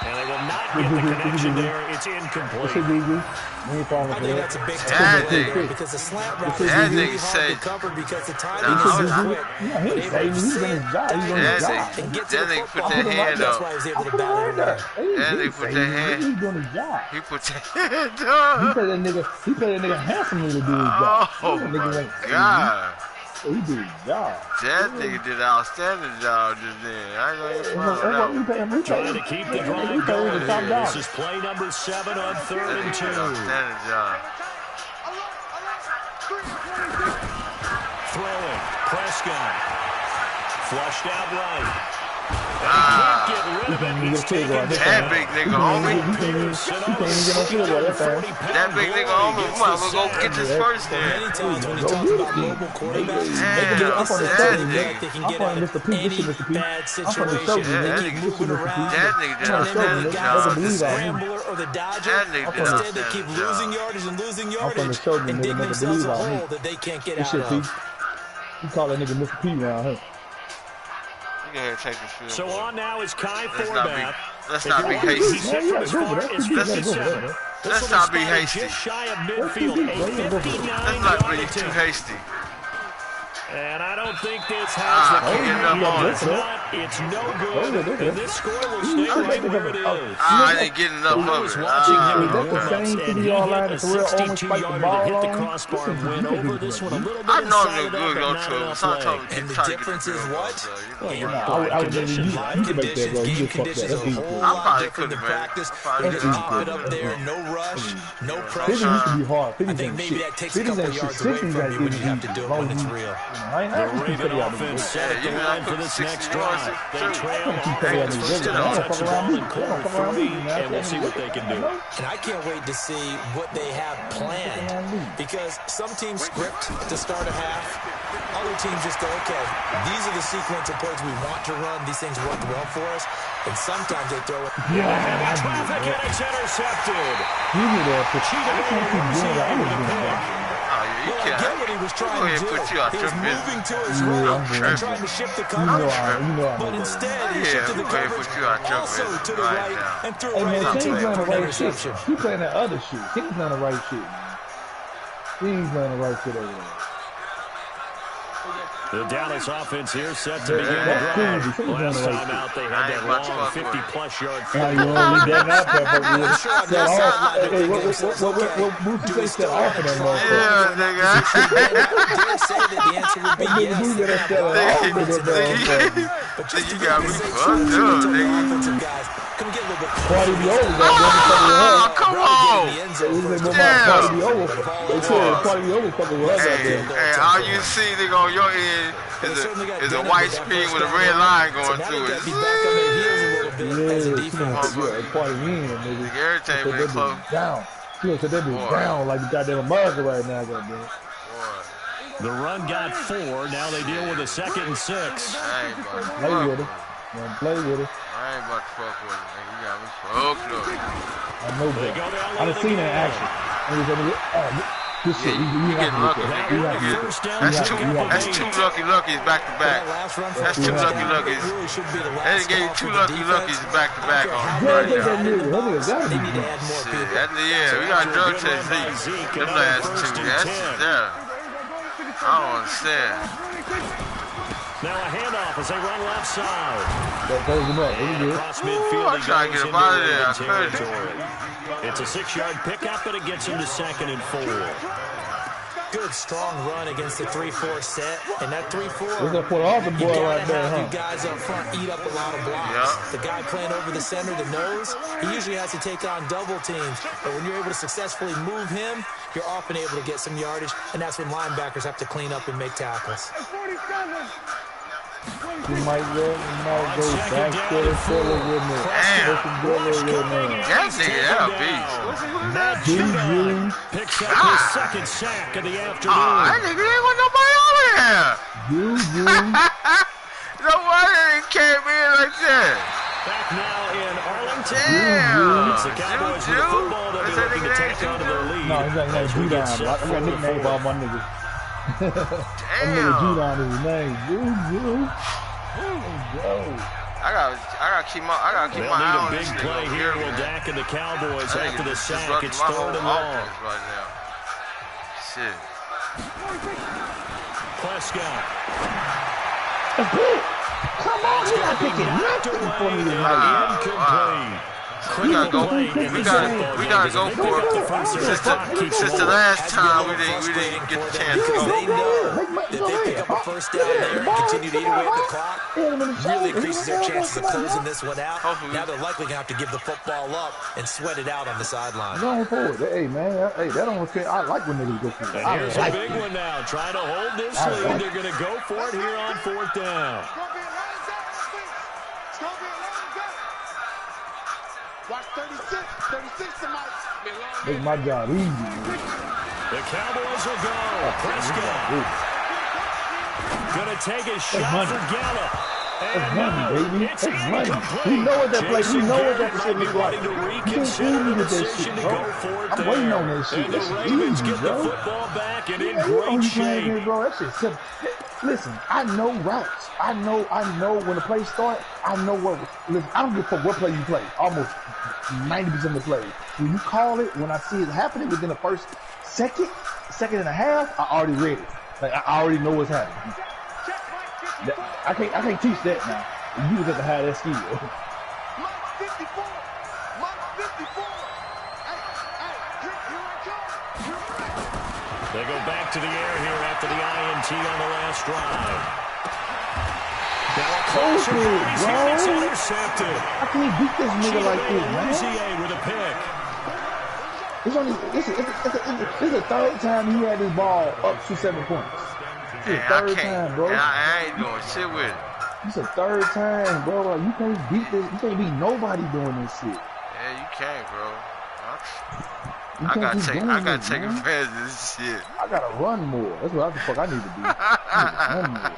And they will not get the connection there. It's incomplete. I think that's a big time because the slant route is really hard to cover because the timing is so quick. He's on his job. And get to the football. That's why he was able to battle him there. And they put their hand. He's doing his job. He put their hand up. He played that nigga handsomely to do his job. Oh my God. He did his job. That nigga did an outstanding job just then. I ain't gonna even Trying to keep the drive going. This is play number 7 on 3rd and 2. Outstanding job. Throwing. Prescott. Flushed out right. Can't get rid of it. He's taken that big nigga, homie. That big nigga, homie. We might as well go get this first there. Many times when you talk about mobile quarterbacks, they can get out of any bad situation. They keep moving around. That nigga did an outstanding job. The scrambler or the dodger, instead they keep losing yardage and digging themselves a hole that they can't get out of. You call that nigga Mr. P around here. So on now is Kai Forbath. Let's not be hasty. Let's not be hasty. Just shy of midfield. Let's not be too hasty. And I don't think this has the It's no good. And this score will stay right where it is. I ain't getting enough of it. Watching him and he hit a 62-yarder to hit the crossbar and went over this one a little bit. I know they're good go to him. And the difference is what? Conditions are a whole lot different than practice. And to keep it up there, no rush, no pressure. I think maybe that takes a couple yards away from you when you have to do it when it's real. The Raven offense set the line for this next drive. They trail offense first down, touch the ball in corner 3, and we'll see what they can do. And I can't wait to see what they have planned, because some teams script to start a half. Other teams just go, okay, these are the sequence of plays we want to run. These things work well for us. And sometimes they throw it. Traffic, and it's intercepted. You knew that. I can't keep doing that. I was doing that. You Well, I can't. get what he was trying to do. Put you out He your was moving to his Yeah, right I'm and trying to shift the coverage. But instead, he shifted the coverage also to the right and threw Hey, right man, into King's it playing for the an right shit. interception. He playing that other shit. King's playing the right shit, man. King's playing the right shit over there. The Dallas offense here set to begin the drive. Last time out, they had that long 50-plus yard Now field you goal. want to leave that out there, but I'm not sure on this sideline. hey, what Boosie say set off for that motherfucker? Yeah, nigga. I dare say that the answer would be yes. Boosie that set off for that motherfucker. But just You to got get me the fucked up, nigga. offensive guys, come get a little bit Party be over, Oh, goddamn. come Get on. in the end zone They first. say party Damn. be over. They said party be over fucking with us out Hey, there. hey, all you see, nigga, on your end is a white screen with a red line going through it. Be back on their heels a little bit as a Yeah, defense. yeah, party in, nigga. Everything been close. Down. She gonna say that bitch down like the goddamn America right now, goddamn. The run got 4. Now they deal with a 2nd and 6. I ain't about to Play fuck with it. Play with it. I ain't about to fuck with it, nigga. You got me fucked up. I know that. I done seen that in action. This shit, you Get lucky. First down. That's two luckies back to back. That's two luckies. They gave you two luckies back to back on right now. They need to add more people. Yeah, we got drug test Zeke. Them last two. That's yeah. I don't understand. Now a handoff as they run left side. That goes him up. Across midfield, I'm trying to get him out of there. I couldn't. territory. It's a 6-yard pickup, but it gets him to 2nd and 4. Good, strong run against the 3-4 set. And that 3-4, We're gonna put all the you boy gotta right there, have huh? you guys up front eat up a lot of blocks. Yeah. The guy playing over the center, the nose, he usually has to take on double teams. But when you're able to successfully move him, you're often able to get some yardage, and that's when linebackers have to clean up and make tackles. You might go back to the filler with me. That nigga, that a beast. Matt Juju. picks up his 2nd sack of the afternoon. That nigga ain't want nobody over there. Juju. Nobody came in like that. Back now in Arlington. Damn. It's the Cowboys with the football. They'll be looking to tack on to their lead. No, he's not as we get set I got nickname for all my niggas. That nigga Damn. G-Don is his name. Juju. I gotta keep my eye They'll on need a this big nigga play over here. here, Will man. Dak and the Cowboys I think after the it's sack. disrupting It's my 3rd whole and long. offense right now. Shit. Prescott. Come on, he's not picking nothing for me tonight. Incomplete. We gotta go. We gotta go for it. Since the last time we didn't get the chance to Because go. they know that they pick up a first down there and continue to eat away at the clock, really increases their chances of closing this one out. Now they're likely going to have to give the football up and sweat it out on the sideline. Going forward. Hey, man. Hey, that don't fit. I like when niggas go for it. And here's a big one now. Trying to hold this lead. They're going to go for it here on 4th down. Watch 36 tonight. Make my job easy. The Cowboys will go. Prescott going to take a shot for Gallup. That's money, baby. That's money. We know what that place. We know what that shit looks like. You can't fool me with that shit, bro. I'm waiting on that shit. And the That shit Ravens easy, get the bro. football back and in Man, you know great you playing shape. here, bro. That shit simple. Listen, I know routes. I know when the play starts. I know what. Listen, I don't give a fuck what play you play. Almost 90% of the play. When you call it, when I see it happening within the first second and a half, I already read it. Like I already know what's happening. I can't teach that now. You was at the high that skill. Mark 54. Mark 54. They go back to the air here after the INT on the last drive. Now a closer pass here. It's intercepted. I can't beat this nigga like this, man. Luzier with a pick. This is the third time he had this ball up to 7 points. This is the third time, bro. I ain't doing shit with it. It's the third time, bro. Like, you can't beat this. You can't beat nobody doing this shit. Yeah, you can't, bro. You I gotta take man. advantage of this shit. I gotta run more. That's what the fuck I need to do. I need to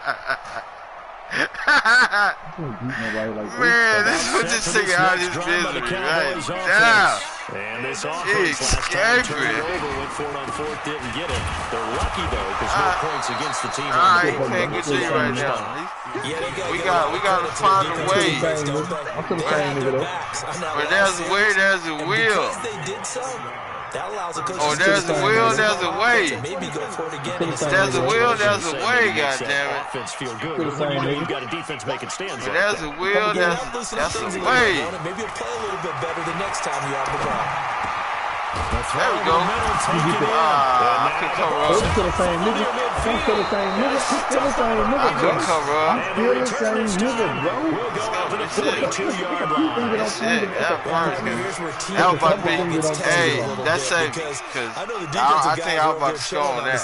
run more. Man, this is what this thing out of his business, right? Damn. And this offense last time turned it over, went for it on fourth, didn't get it. They're lucky though, because no points against the team. I can't get to you right now. We got to find a way. But there's a way, there's a will. Oh, there's a will, there's a way. There's a will, there's a way, goddammit. Offense feel good. When you know you've got a defense making stands. There's a will, that's a way. Maybe you'll play a little bit better the next time you have the ball. There we go. I can cover up. To the same nigga. To the same nigga. To the same nigga. I can cover up. Still the same nigga, bro. We'll go up to the 42-yard line. That's it. That part. That was about to be. Hey, that's safe. Because I think I was about to score on that.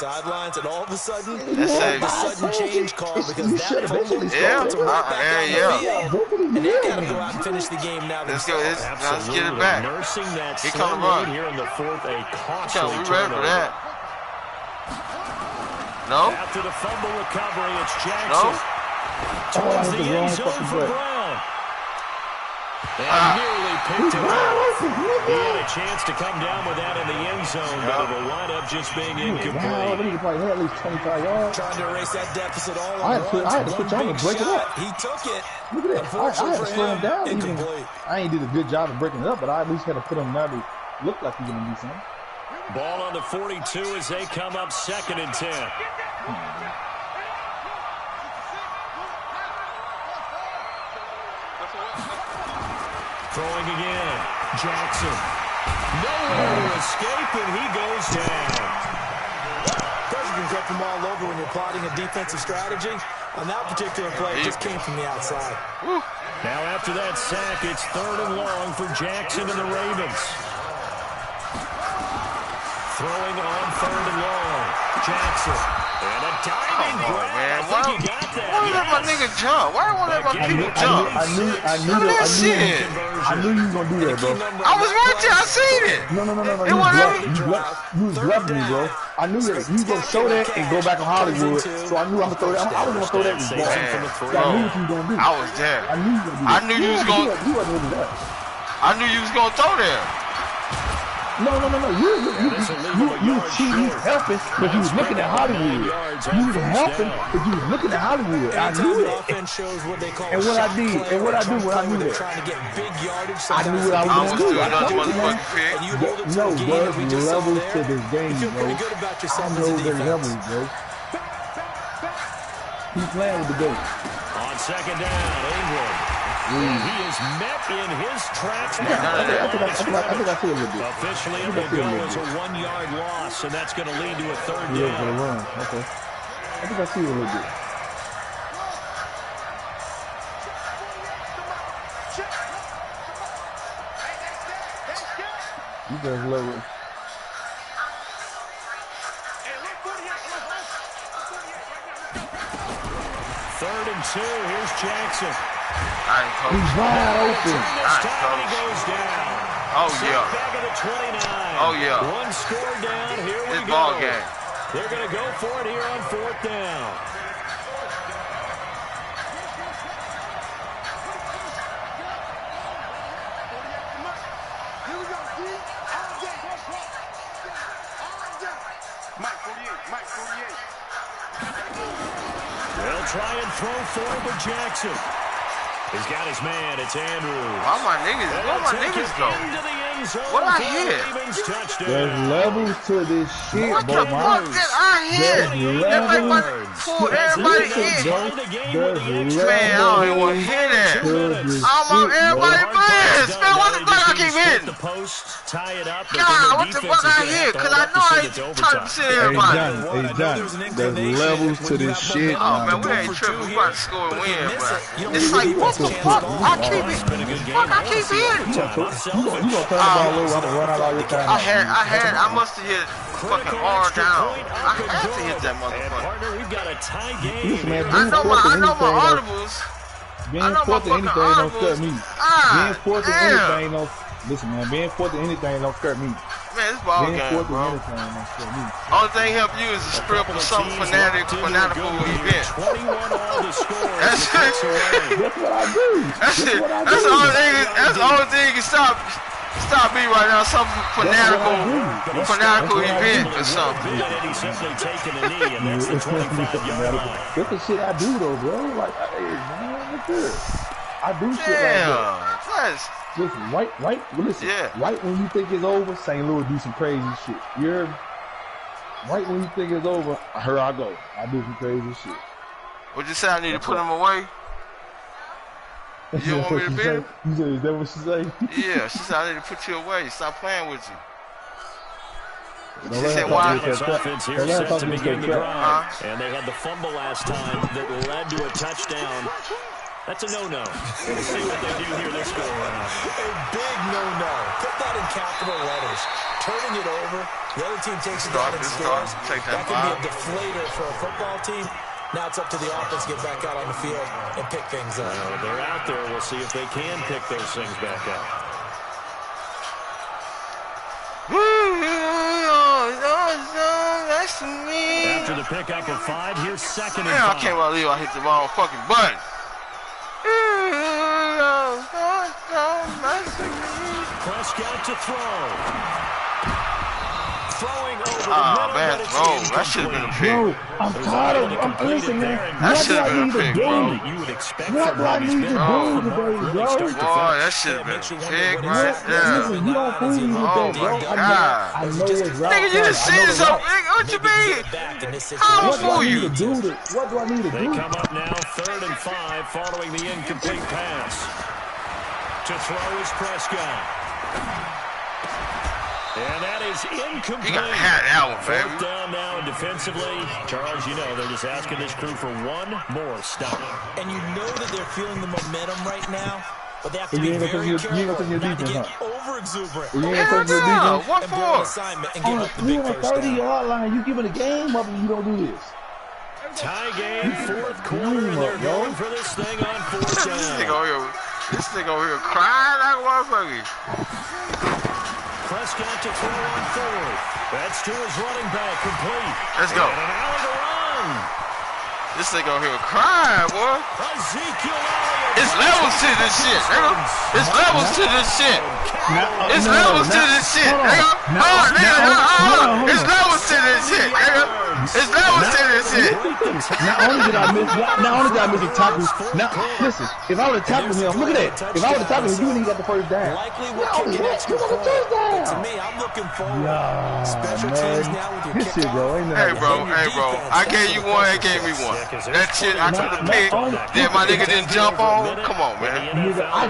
And all of a sudden, That's safe. sudden change call because that totally Yeah. and they got to go out and finish the game now. Let's go. Let's get it back. Nursing that He come lead here in the fourth, a costly we ready for that? No? After the fumble recovery, it's Jackson. No? Towards the end zone for Brown. And nearly picked him off. He had a chance to come down with that in the end zone, but it'll wind up just being incomplete. We need to probably hit at least 25 yards. Trying to erase that deficit all I had to put y'all to break it up. He took it. Look at that. I had to slow him down. Even I ain't did a good job of breaking it up, but I at least had to put him there to look like he's going to do something. Ball on the 42 as they come up 2nd and 10. Throwing again. Jackson. Nowhere to escape, and he goes down. Pressure can come from all over when you're plotting a defensive strategy. On that particular play, it just came from the outside. Now after that sack, it's 3rd and long for Jackson and the Ravens. Throwing on 3rd and long. Jackson. And a diving grab. Man. I think he got that. Why you let my nigga jump? Why you want to let my people jump? I knew you was going to do that, bro. I was right there. I seen it. No. You was bluffing me, bro. I knew that. You was going to show that and go back to Hollywood. So I knew I'm going to throw that. I was going to throw that with ball. So I knew what you was going to do. I was there. I knew you was going to do that. I knew you was going to. You wasn't going to do that. I knew you was going to throw there. No. You was cheating, helping, but you was looking at Hollywood. You was helping, but you was looking at Hollywood. I knew that. And what I did, when I knew that. I knew what I was going to do. I told you, man. No, bro, there's levels to this game, bro. I know there's levels, bro. He's playing with the game. On 2nd down, Ingram. He is met in his tracks. I think I see a little bit. Officially, it will go as a 1-yard loss, and that's going to lead to a 3rd down. For the run. Okay. I think I see it a little bit. You guys love it. Third and 2. Here's Jackson. He's wide open. He goes down. Oh, yeah. Back at the 29. Oh, yeah. One score down. Here we This go. ball game. They're going to go for it here on 4th down. They'll try and throw forward to Jackson. He's got his man. It's Andrews. Why my niggas go? What I hit? There's levels to this shit, What bro. the fuck did I hit? Everybody pull everybody in. Man, I don't even want to hear that. Everybody playing. Man, what the fuck I keep hitting? God, what the fuck I hit? Because I know I ain't trying to sit everybody. Hey, Johnny, there's levels to this shit. Oh, man, we ain't tripping. We about to score and win, but it's like, what the fuck? I keep it. Fuck, I keep hitting. You gonna turn the ball over, I'm gonna run out all your time. I must have hit fucking R down. I had to hit that motherfucker. Partner, we've got a tie game. I know my audibles. Being fourth to anything don't scare me. Being fourth to anything don't. Listen, man. Being fourth to anything don't scare me. Man, it's ball game, bro. Only thing help you is a script or some fanatical event. That's what I do. That's the only thing can stop me right now. Some fanatical event or something. That's the shit I do though, bro. Like, hey, man, look good. I do shit like that. Listen, right when you think it's over, St. Louis do some crazy shit. You're right when you think it's over, here I go. I do some crazy shit. Would you say I need to put him away? You don't want me to beat him? You said, is that what she say? Yeah, she said I need to put you away. Stop playing with you. She said why? Offense here set to begin the drive. And they had the fumble last time that led to a touchdown. That's a no-no. We'll see what they do here this go around. A big no-no. Put that in capital letters. Turning it over. The other team takes it down and scores. That could be a deflator for a football team. Now it's up to the offense to get back out on the field and pick things up. Well, they're out there. We'll see if they can pick those things back up. After the pickup of 5, here's second and 5. I can't believe I hit the wrong fucking button. Prescott to throw. Throwing over the man, bro, that should have been a pick. Bro, I'm tired of listen, man. That should have been a pick, bro. What do I need to do today, bro? Boy, that should have been a pick right there. Listen, you don't fool me with that, bro. I know it's right. Nigga, you just see this up, nigga. What you mean? How fool you? What do I need to do? They come up now, 3rd and 5, following the incomplete pass. To throw is Prescott. And that is incomplete. You got to have that one, baby. 4th down now, and defensively, Charles, you know, they're just asking this crew for one more stop. And you know that they're feeling the momentum right now, but they have to be very careful not to get over-exuberant. What for? On a 30-yard line, you giving the game up and you don't do this. Tie game, 4th quarter, and they're going for this thing on 4th down. This nigga over here crying like a motherfucker. Prescott to throw on 4th. That's to his running back, complete. Let's go. And an hour to run. This nigga over here crying, boy. Ezekiel Elliott. It's levels to this shit, nigga. It's levels to this shit. It's levels to this shit, nigga. It's levels to this shit, nigga. It's levels to this shit. Not only did I miss the tackle. Now, listen, if I would have tackled him, look at that. If I would have tackled him, you wouldn't have got the first down. Likely what can get extra point. But to me, I'm looking forward. Special teams now with your kickoff. Hey, bro. I gave you one, they gave me one. That shit I could have picked that my nigga didn't jump on. Come on, man. Nigga, I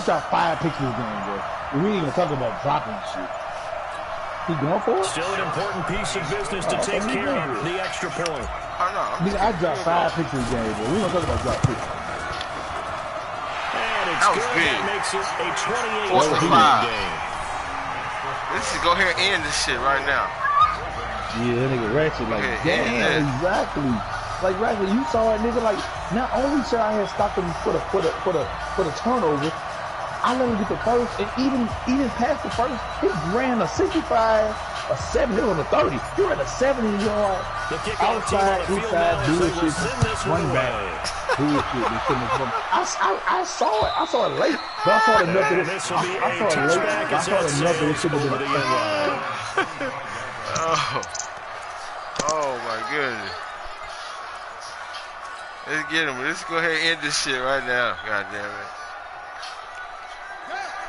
dropped 5 picks this game, bro. We ain't even talking about dropping shit. He going for it? Still an important piece of business to take care of, the extra point. I know. Nigga, I dropped 5 picks this game, bro. We don't talk about drop picks. And it's good. Big. That makes it a 28-5 game. This is go here and end this shit right now. Yeah, that nigga ratchet like, damn, exactly. Like, ratchet, you saw that nigga, like, not only should I have stopped him for the turnover, I let him get the first, and even past the first, he ran a 65, a 70 on the 30. He ran a 70-yard outside, inside, bullshit, run back. Bullshit, I saw it. I saw it late, but I saw enough of it. I saw enough of it. Should have been Oh my goodness. Let's get him. Let's go ahead and end this shit right now. God damn it.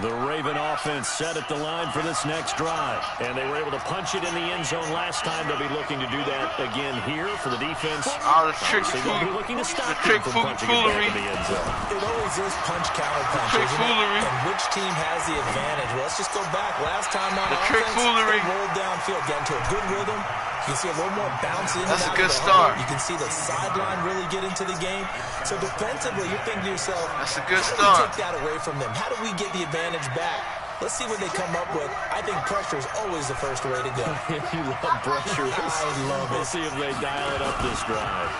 The Raven offense set at the line for this next drive. And they were able to punch it in the end zone last time. They'll be looking to do that again here for the defense. All the trick looking to stop foolery. It always is punch counter punches. And which team has the advantage? Well, let's just go back. Last time on offense, they rolled downfield, get into a good rhythm. You can see a little more bounce in. That's a good start. You can see the sideline really get into the game. So defensively, you're thinking to yourself, that's a good start. How do we take that away from them? How do we get the advantage back? Let's see what they come up with. I think pressure is always the first way to go. You love pressure. I love it. We'll see if they dial it up this drive.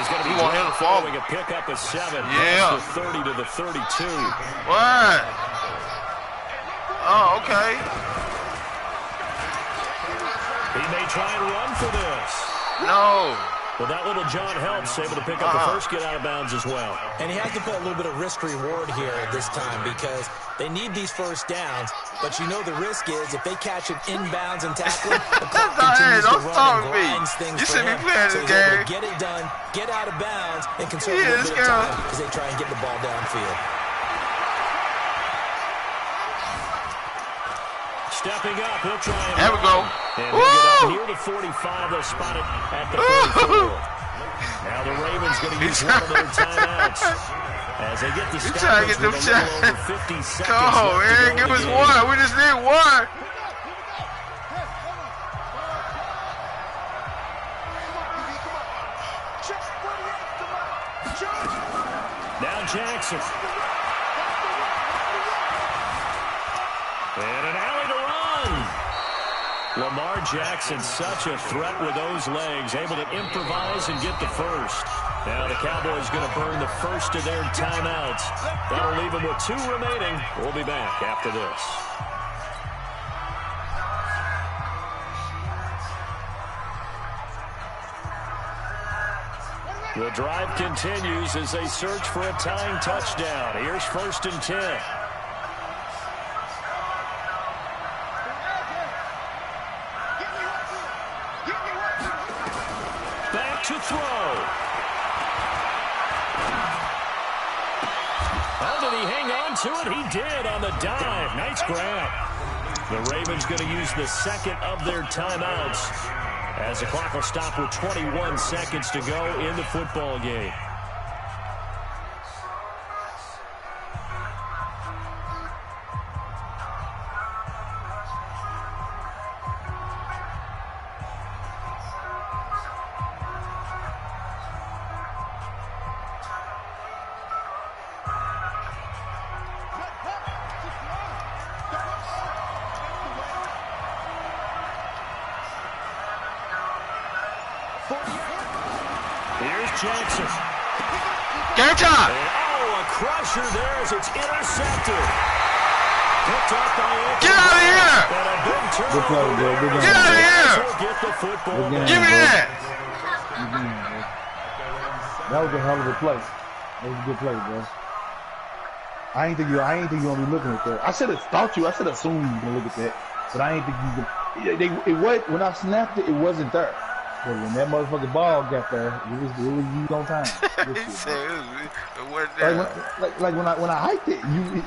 he's going to be want him to fall. A pickup of 7. Yeah. That's the 30 to the 32. What? Oh, okay. He may try and run for this. No. Well, that little John helps, able to pick up the first get out of bounds as well. And he has to put a little bit of risk-reward here at this time because they need these first downs, but you know the risk is if they catch him inbounds and tackle him, the clock continues to run and grinds things you for should be him. playing So this he's able game. to get it done, get out of bounds, and conserve a little bit of time as they try and get the ball downfield. Stepping up, he'll try and there we go. And he'll get up near the 45. They'll spot it at the 34. Now the Ravens going to use one of their timeouts as they get the stoppage with a little over 50 seconds. Come on, man. Give us one. We just need one. Now Jackson. And an alley to run. Lamar Jackson, such a threat with those legs, able to improvise and get the first. Now the Cowboys going to burn the first of their timeouts. That'll leave them with 2 remaining. We'll be back after this. The drive continues as they search for a tying touchdown. Here's 1st and 10. Back to throw. Oh, did he hang on to it? He did on the dive. Nice grab. The Ravens going to use the second of their timeouts as the clock will stop with 21 seconds to go in the football game. Jackson. Game time. Oh, a crusher there as it's intercepted. Picked up by Anthony. Get out of here. And a big Good play, bro. Good game. Get out of here. Get the football. Good game, Give me bro. that. Good game, bro. That was a hell of a play. That was a good play, bro. I ain't think you gonna be looking at that. I should have thought you. I should have assumed you gonna look at that, but I ain't think you. It was when I snapped it. It wasn't there. But when that motherfucking ball got there, it was you on time. He said it wasn't there. Like when I hiked it,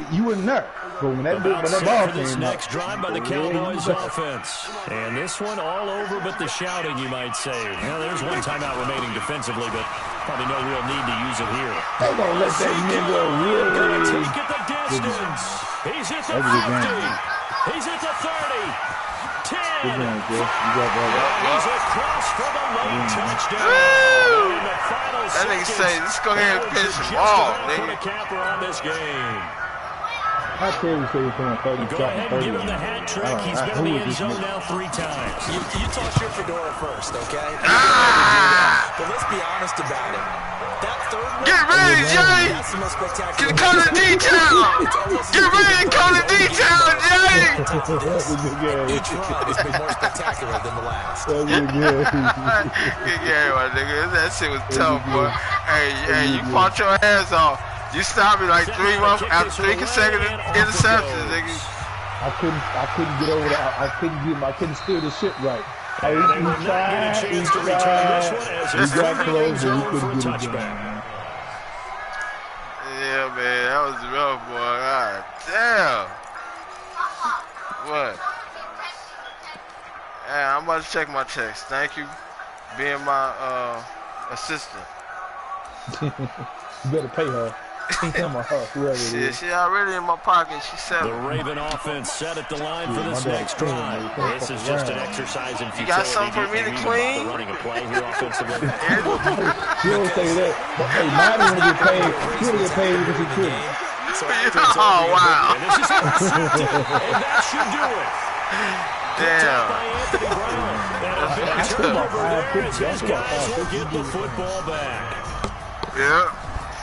you weren't there. But when that ball came this out, next drive by the Cowboys offense. And this one all over but the shouting, you might say. Now there's one timeout remaining defensively, but probably no real need to use it here. They gonna let that nigga really Take it the distance. He's at the 50. He's at the 30. 10. Good game, bro. You got that. He's across for the late touchdown. Woo! And the final That nigga seconds, say, let's go ahead and finish just the ball, about nigga. put a capper on this game. I tell you, say you're playing 30. Go ahead and give him the hat trick. He's been in the end zone now 3 times. You toss your fedora first, okay? But let's be honest about it. That third one, Get ready, Jay. that's the most spectacular. Get call the detail. Get ready to call the detail, Jay. Each run has been more spectacular than the last. Yeah, my nigga. That shit was tough, boy. Hey, you fought your ass off. You stopped me like 3 months after 3 consecutive interceptions, nigga. I couldn't get over that. I couldn't steer the shit right. They will not get a chance to return this one as He it's got in the close end and he zone for a couldn't get it touchback. done. Yeah, man, that was rough, boy. God damn. What? Yeah, I'm about to check my text. Thank you, being my assistant. You better pay her. Him or her, whoever it is. She already in my pocket. She said, The Raven offense set at the line for this next drive. This is just an exercise in futility. You got something for me to clean? Running a play here offensively. She don't say that. But hey, Marty want to get paid. He want to get paid because he couldn't. oh, wow. And this is intercepted, and that should do it. Damn. By Anthony Brown. And a big turnover there as his guys will get the football back. Yeah.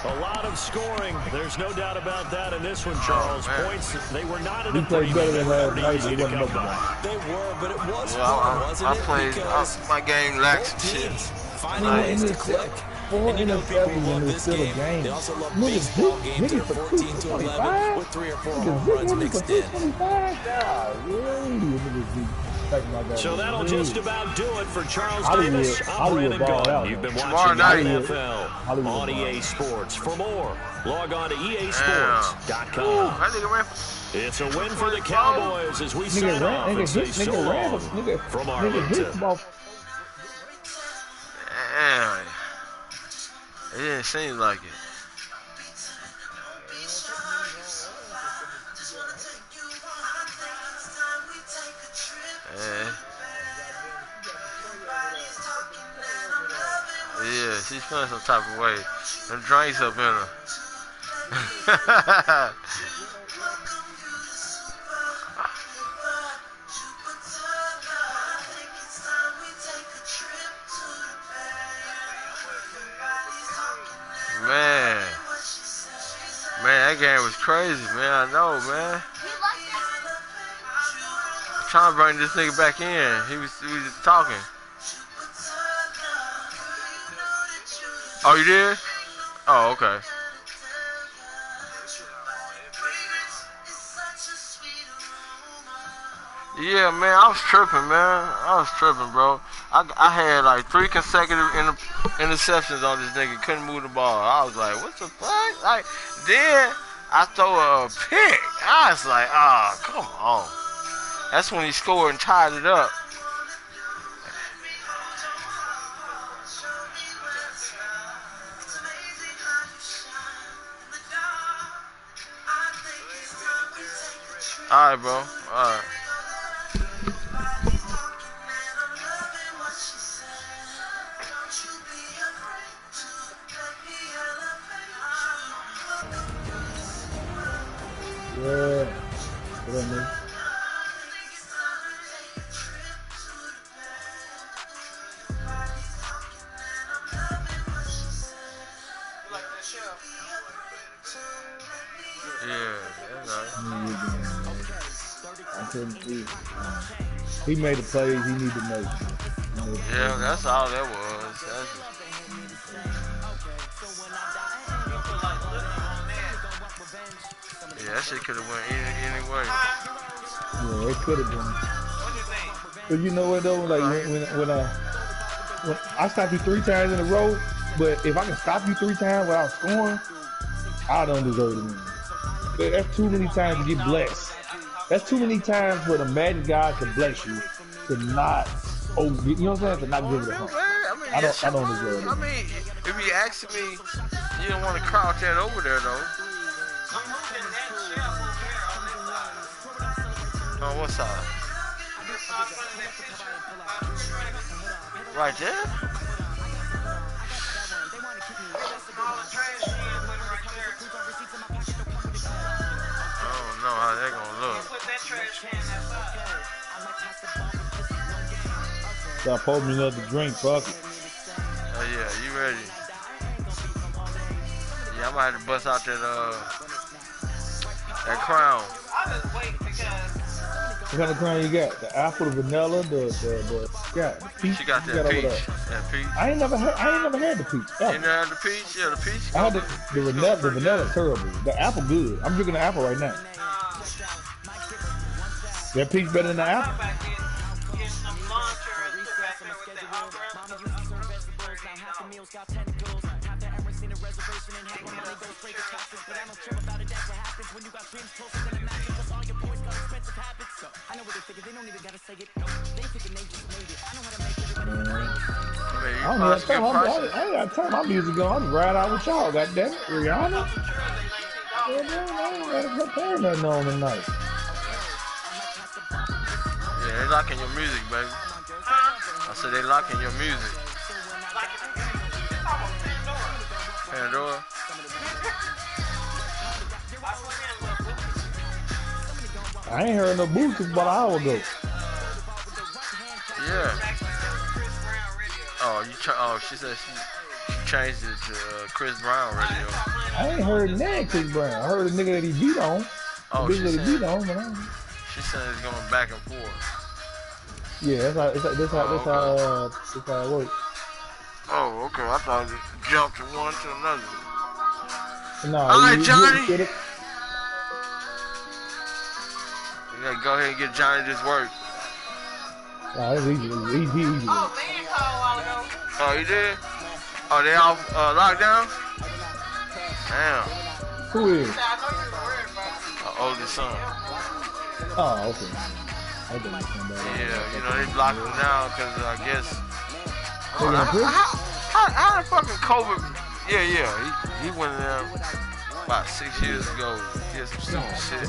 A lot of scoring. There's no doubt about that in this one, Charles. Points, they were not in We the played better than last night. easy It to wasn't come much by. They were, but it was Well, fun, wasn't I it? played Because my game lacks both shit. teams finding ways to click. Four And you know people interceptions love and it's this still a game. game. They also love Nigga, baseball games that are for 14 to 11 with 3 or 4 home runs mixed in. So that'll just about do it for Charles Hollywood- Davis. I'm Hollywood Brandon balled Gunn. out, You've been man. Tomorrow watching night. NFL Hollywood on balled EA out. Sports. For more, log on to Ooh, easports.com. that nigga ran It's a win for the Cowboys as we sign off and say so long from Arlington. Damn. It didn't seem like it. Yeah, she's feeling some type of way. Them drinks up in her. Man, that game was crazy, man. I know, man. I'm trying to bring this nigga back in. We was just talking. Oh, you did? Oh, okay. Yeah, man, I was tripping, man. I was tripping, bro. I had like 3 consecutive interceptions on this nigga. Couldn't move the ball. I was like, what the fuck? Like, then I throw a pick. I was like, oh, come on. That's when he scored and tied it up. All right, bro. All right. Yeah. What up, man? Yeah, that's nice. I couldn't see. He made the plays he needed to make. Yeah, that's all that was. Yeah, that shit could have went any way. Yeah, it could have been. But you know what though? Like when I stop you 3 times in a row, but if I can stop you 3 times without scoring, I don't deserve to win. That's too many times to get blessed. That's too many times for the magic God to bless you to not, you know what I'm saying? To not give it a home. I don't deserve it. I mean, if you asking me, you don't want to crouch that over there though. On what side? Right there? I don't know how that gonna look. Stop holding me another drink, fuck it. Oh yeah, you ready? Yeah, I might have to bust out that crown. What kind of crown you got? The apple, the vanilla, the peach. She got that peach. That peach. I ain't never had the peach. You never had the peach? Yeah, the peach. I had the vanilla terrible. The apple good. I'm drinking the apple right now. That peach better than the apple? I ain't got to turn my music on. I'm right out with y'all. Goddamn it, Rihanna. I ain't got to prepare nothing on tonight. Yeah, they locking your music, baby. I said they locking your music. Pandora. I ain't heard no boots about an hour ago. Yeah. Oh, she said she changed it to Chris Brown radio. I ain't heard that Chris Brown. I heard a nigga that he beat on. Oh, she said he beat on, but she said it's going back and forth. Yeah, that's how it works. Oh, okay. I thought it jumped from one to another. No, all right, Johnny. You gotta go ahead and get Johnny this work. Nah, it's easy. Easy. Oh, man called a while ago. Oh, you did? Oh, they all locked down? Damn. Who is? I know you were worried about it. Our oldest son. Oh, okay. Yeah, you know, they blocked him down because I guess. How the fucking COVID? Yeah. He went in there about 6 years ago. He did some stupid shit.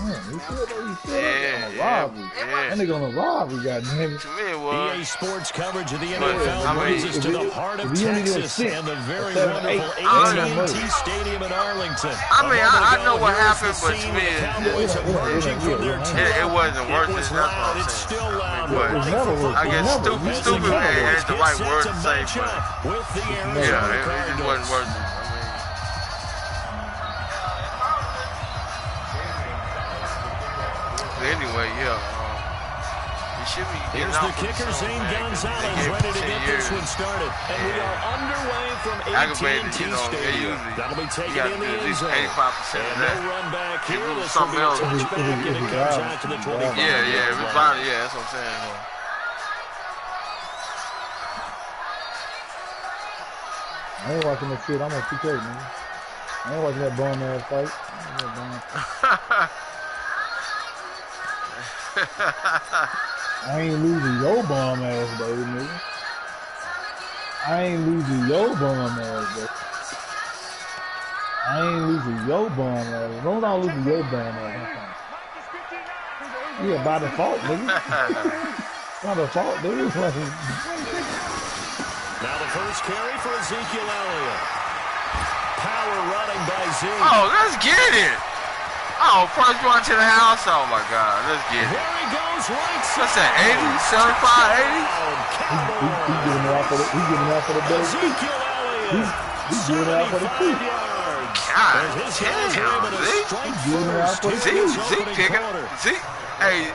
Yeah. That nigga on a robbery, goddamn it. To me, it was. EA Sports coverage of the NFL brings us to the heart of Texas and the very wonderful AT&T Stadium in Arlington. I mean, I know what happened, but to me, it wasn't worth it. That's what I'm saying. It's still loud. But I guess stupid ain't the right word to say, but yeah, it just wasn't worth it. Anyway, yeah, you should be getting here's out the kicker, Zane Gonzalez, ready to get this one started. And we are underway from AT&T Stadium. That'll be taken in the end zone. 85% of that. No run back here. This This will be a touchback, and it comes out to the 20. Yeah, everybody, yeah, that's what I'm saying. I ain't watching that shit. I'm on 2K, man. I ain't watching that bum ass fight. I ain't losing your bum ass, baby, nigga. I ain't losing your bum ass, baby. I ain't losing your bum ass. As long as I'm losing your bum ass, yeah, by default, nigga. By default, dude. Now the first carry for Ezekiel Elliott. Power running by Zeke. Oh, let's get it. Oh, first one to the house. Oh, my God. Let's get it. There he goes, right side. What's that, 80? 75, 80? He's giving it out for the, day. Ezekiel Elliott. He's giving it out for the feet. God damn. Zeke picking. Zeke. Hey.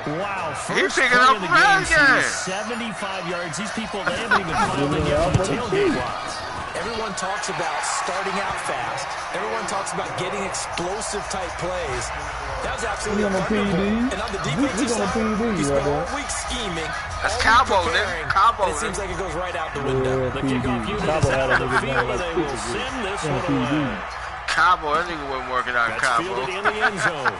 Wow, he's first picking up the pass game. 75 yards. These people, they haven't even filed in yet for the tailgate lots. Everyone talks about starting out fast. Everyone talks about getting explosive-type plays. That was absolutely wonderful. And on the defensive side, he spent all week scheming. That's Cabo, nigga. Cabo. It seems like it goes right out the window. The kickoff unit is out of the field, and they will send this one away. Cabo, that nigga wasn't working out. Cabo. Fielded in the end zone.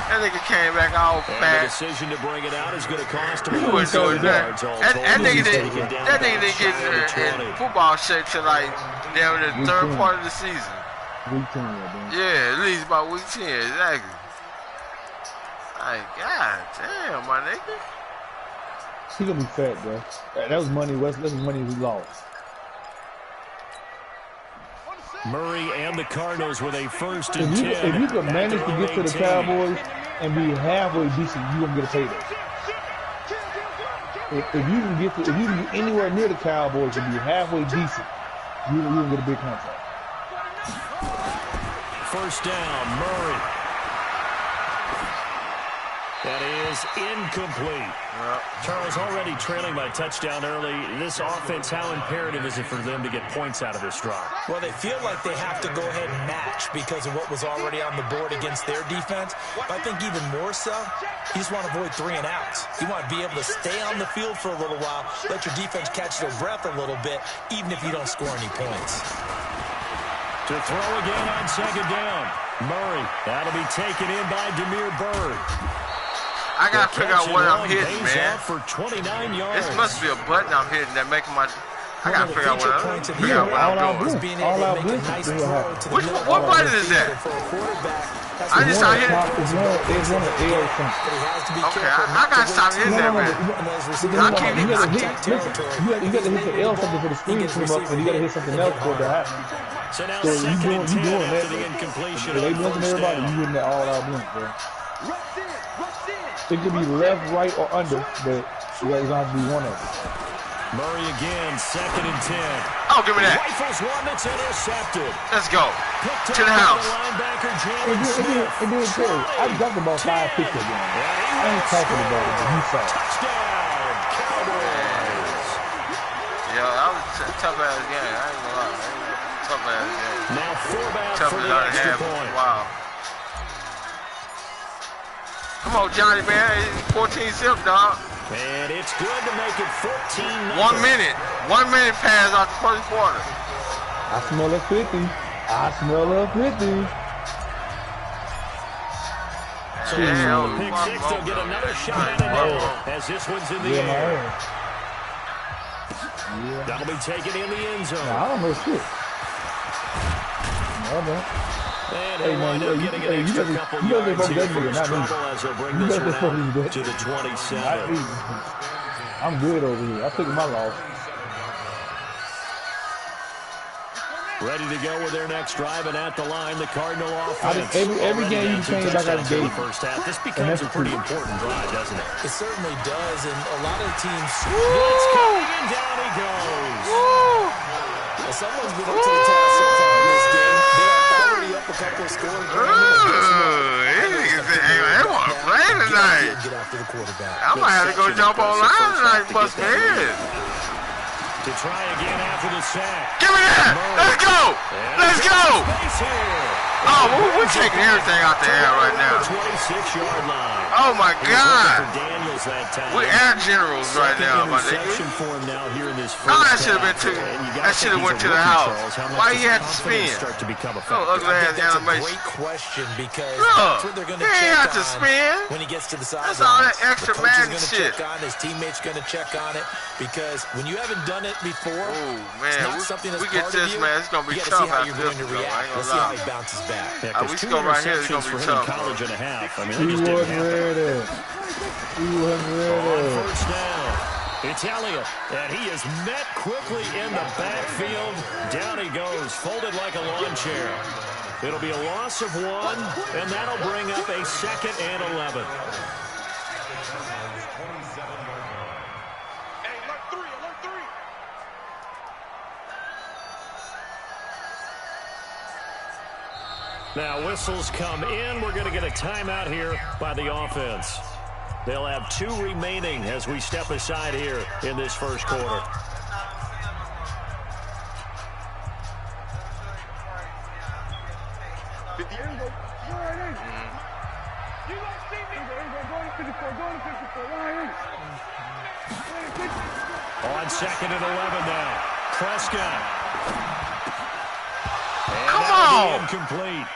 That nigga came back all fat. The decision to bring it out is going to cost him. He was doing that. That nigga didn't get in football shape till like down the third part of the season. Week 10, yeah, yeah, at least about week 10, exactly. Like, God damn, my nigga. He gonna be fat, bro. That was money. That was money we lost. Murray and the Cardinals with a first and 10. If you can manage to get to the Cowboys and be halfway decent, you gonna get a payday. If you can get anywhere near the Cowboys and be halfway decent, you gonna get a big contract. First down, Murray. That is incomplete. Charles, already trailing by touchdown early. This offense, how imperative is it for them to get points out of this drive? Well, they feel like they have to go ahead and match because of what was already on the board against their defense. But I think even more so, you just want to avoid 3 and outs. You want to be able to stay on the field for a little while, let your defense catch their breath a little bit, even if you don't score any points. To throw again on second down. Murray, that'll be taken in by Demir Bird. I gotta figure out what I'm hitting, man. For 29 yards. This must be a button I'm hitting that making my. I gotta figure out what I'm doing. What button is that? I just started hitting. Okay, I gotta stop hitting that, man. I can't You gotta hit the L something for the screen to come up, and you gotta hit something else for it to happen. So now you doing that. the incompletion. They blinking everybody. You hitting that all out blink, bro. It could be left, right, or under, but it's going to have to be one of them. Murray again, 2nd and 10. Oh, give me that. Rifles one that's intercepted. Let's go. To the house. It did too. I dropped about 5 picks again. I ain't talking about it, but you saw it. Touchdown, Cowboys. Yeah, that was a tough-ass game. I ain't gonna lie. Tough-ass game. Now 4 back Tough for as the I extra have. point. Wow. Come on, Johnny, man. 14-zip, dog. And it's good to make it 14-0. 1 minute. 1 minute pass out the first quarter. I smell a 50. I smell a 50. So pick 6, they'll get another shot at it now, as this one's in the air. Yeah. That'll be taken in the end zone. Nah, I don't know shit. No, man. And Hey, he'll wind up getting an extra couple yards here for his trouble as he'll bring this one out to the 27. I'm good over here. I took my loss. Ready to go with their next drive, and at the line, the Cardinal offense. Every game you change like I gave. First half. This becomes a pretty important drive, doesn't it? It certainly does, and a lot of teams. Blitz coming, and down he goes. Well, someone's been up to the task so far in this game. They're already up a couple of scores. They want to play tonight. Get after the quarterback. I might have to go jump online tonight and bust my head. To try again after the sack. Give me that! Let's go! Let's go! Oh, we're taking everything out the air right now. 26-yard line. Oh my God! That time. We're air generals right now, my nigga. For him now here in this first that should have been to. That should have went to the house. Why you had to spin? Oh, ugly ass animation. Great question because that's what they're going to check on spin. When he gets to the sideline. That's all that extra man shit. Check on, his teammates going to check on it because when you haven't done it before, oh man, it's not something that's we get part this, of you. man. It's gonna be you tough see how after you're this. going to react. Let's see how he bounces back. Yeah, we should go right here. It's gonna be tough. College and a half. I mean, He wasn't ready. He wasn't ready. On first down, it's Elliott, and he is met quickly in the backfield. Down he goes, folded like a lawn chair. It'll be a loss of 1, and that'll bring up a 2nd and 11. Now, whistles come in. We're going to get a timeout here by the offense. They'll have 2 remaining as we step aside here in this first quarter. On 2nd and 11 now. Prescott. And come on! Incomplete.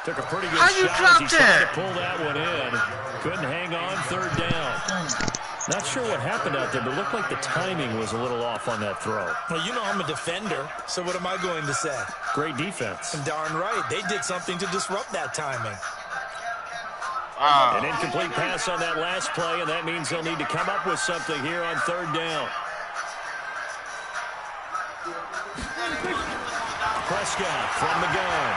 Took a pretty good How you shot dropped as he tried that? to pull that one in. Couldn't hang on, 3rd down. Not sure what happened out there, but it looked like the timing was a little off on that throw. Well, you know I'm a defender, so what am I going to say? Great defense. And darn right, they did something to disrupt that timing. An incomplete pass on that last play, and that means they'll need to come up with something here on 3rd down. Prescott from the gun.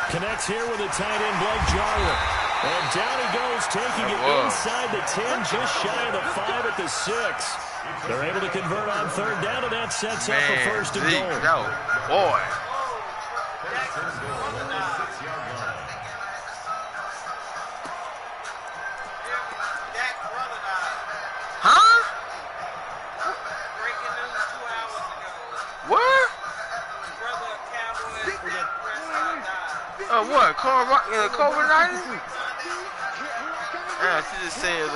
Connects here with a tight end, Blake Jarwin. And down he goes, taking it inside the 10, just shy of the 5 at the 6. They're able to convert on 3rd down, and that sets up a 1st and goal. No, boy. Huh? Breaking news 2 hours ago. What? Brother Cowboy Prescott died. What? COVID-19? Yeah, she just said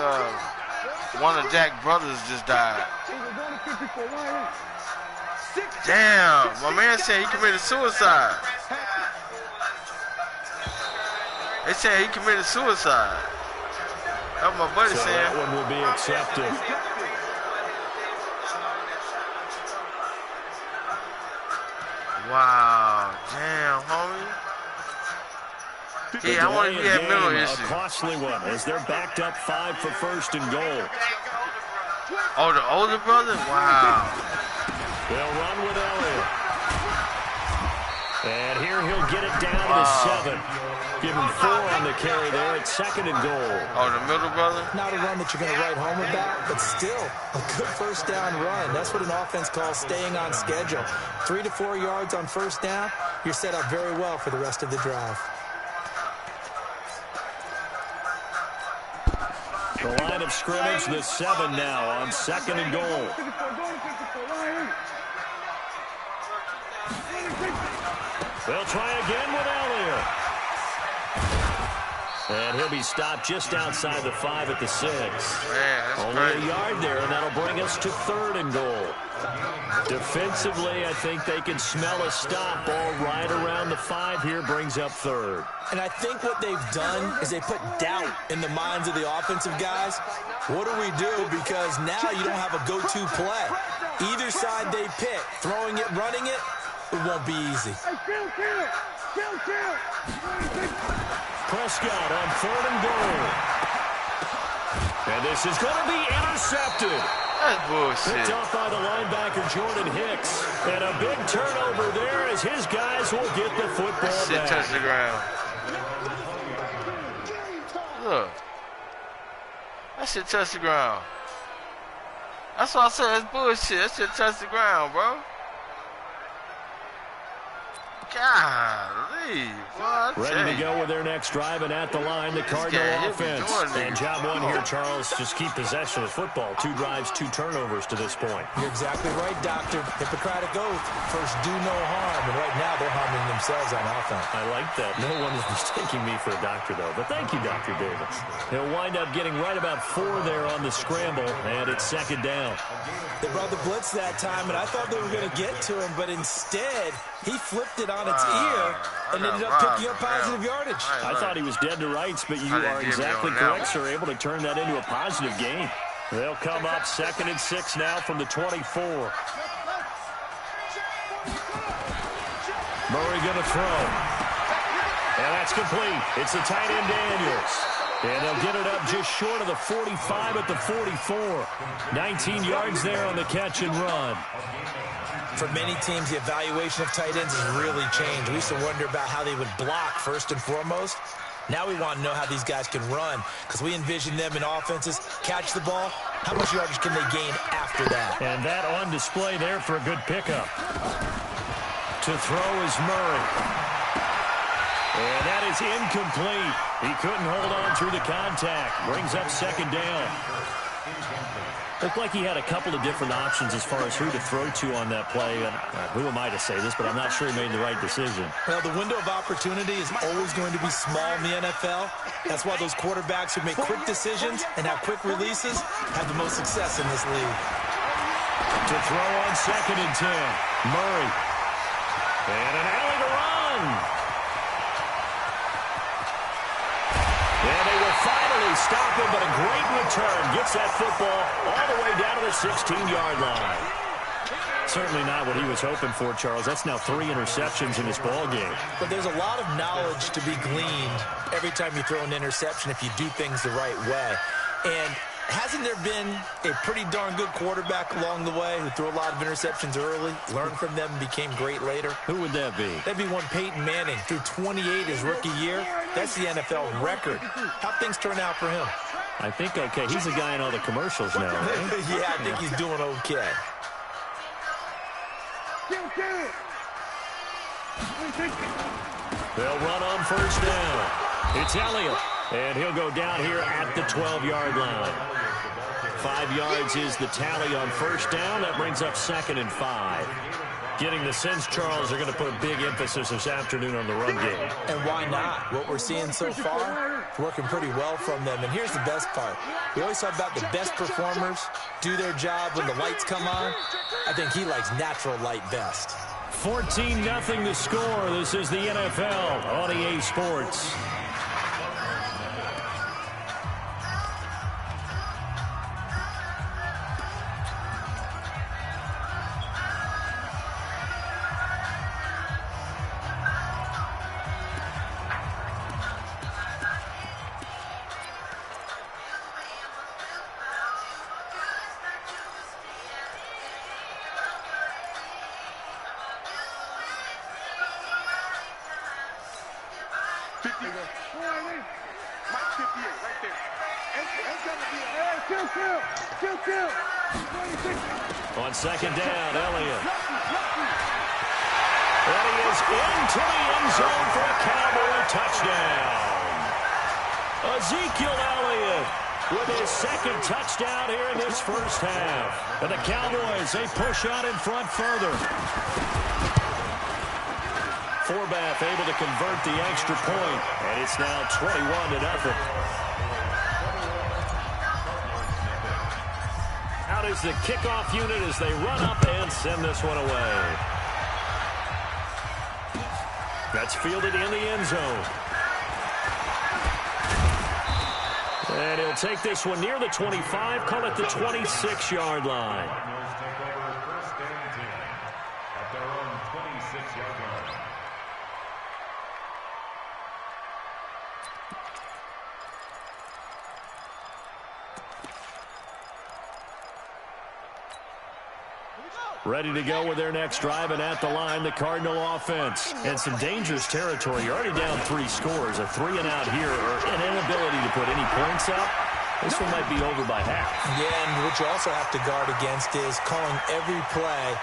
one of Jack's brothers just died. Damn, my man said he committed suicide. They said he committed suicide. That's what my buddy So said. that one will be accepted. Wow, damn, homie. Yeah, I want to be at middle issue. A costly one as they're backed up 5 for 1st and goal. Oh, the older brother? Wow. They'll run with Elliott. And here he'll get it down to 7. Give him 4 on the carry there. It's 2nd and goal. Oh, the middle brother? Not a run that you're going to write home about, but still a good first down run. That's what an offense calls staying on schedule. 3 to 4 yards on first down, you're set up very well for the rest of the drive. The line of scrimmage, the 7 now on 2nd and goal. They'll try again with Elliott. And he'll be stopped just outside the 5 at the 6. Man, only crazy. A yard there, and that'll bring us to 3rd and goal. Defensively, I think they can smell a stop. Ball right around the 5 here brings up 3rd. And I think what they've done is they put doubt in the minds of the offensive guys. What do we do? Because now you don't have a go-to play. Either side they pick, throwing it, running it, it won't be easy. Prescott on 3rd and goal. And this is going to be intercepted. That's bullshit. Picked off by the linebacker, Jordan Hicks. And a big turnover there as his guys will get the football That shit back. touched the ground. Look. That shit touched the ground. That's why I said that's bullshit. That shit touched the ground, bro. Golly, boy, Ready to go with their next drive, and at the line, the Cardinal offense. And job 1 here, Charles, just keep possession of the football. 2 drives, 2 turnovers to this point. You're exactly right, Doctor. Hippocratic oath. First, do no harm. And right now, they're harming themselves on offense. I like that. No one is mistaking me for a doctor, though. But thank you, Dr. Davis. He'll wind up getting right about 4 there on the scramble, and it's 2nd down. They brought the blitz that time, and I thought they were going to get to him, but instead, he flipped it on its ear and ended up picking up positive yardage. I thought he was dead to rights, but you are exactly correct, sir. Able to turn that into a positive gain. They'll come up 2nd and 6 now from the 24. Murray going to throw. And that's complete. It's the tight end Daniels. And they'll get it up just short of the 45 at the 44. 19 yards there on the catch and run. For many teams, the evaluation of tight ends has really changed. We used to wonder about how they would block first and foremost. Now we want to know how these guys can run, because we envision them in offenses catch the ball. How much yardage can they gain after that? And that on display there for a good pickup. To throw is Murray. And that is incomplete. He couldn't hold on through the contact. Brings up 2nd down. Looked like he had a couple of different options as far as who to throw to on that play. And who am I to say this, but I'm not sure he made the right decision. Well, the window of opportunity is always going to be small in the NFL. That's why those quarterbacks who make quick decisions and have quick releases have the most success in this league. To throw on 2nd and 10. Murray. And an alley to run. And they will finally stop him, but a great return. Gets that football all the way down to the 16-yard line. Certainly not what he was hoping for, Charles. That's now 3 interceptions in this ball game. But there's a lot of knowledge to be gleaned every time you throw an interception if you do things the right way. And hasn't there been a pretty darn good quarterback along the way who threw a lot of interceptions early, learned from them, and became great later? Who would that be? That'd be one Peyton Manning. Threw 28 his rookie year. That's the NFL record. How'd things turn out for him? I think okay. He's the guy in all the commercials now, right? Yeah, I think he's doing okay. They'll run on first down. It's Elliott, and he'll go down here at the 12-yard line. 5 yards is the tally on first down. That brings up 2nd and 5. Getting the sense, Charles, they're going to put a big emphasis this afternoon on the run game. And why not? What we're seeing so far, it's working pretty well from them. And here's the best part. We always talk about the best performers do their job when the lights come on. I think he likes natural light best. 14-0 the score. This is the NFL on EA Sports. Mike 58, right there. Ain't gonna be kill. On second down, Elliott. And he is into the end zone for a Cowboy touchdown. Ezekiel Elliott with his second touchdown here in this first half. And the Cowboys, they push out in front further. Forbath able to convert the extra point, and it's now 21-0. Out is the kickoff unit as they run up and send this one away. That's fielded in the end zone. And he'll take this one near the 25, call it the 26-yard line. Ready to go with their next drive, and at the line, the Cardinal offense. And some dangerous territory. You're already down 3 scores. A 3-and-out here, or an inability to put any points up. This one might be over by half. Yeah, and what you also have to guard against is calling every play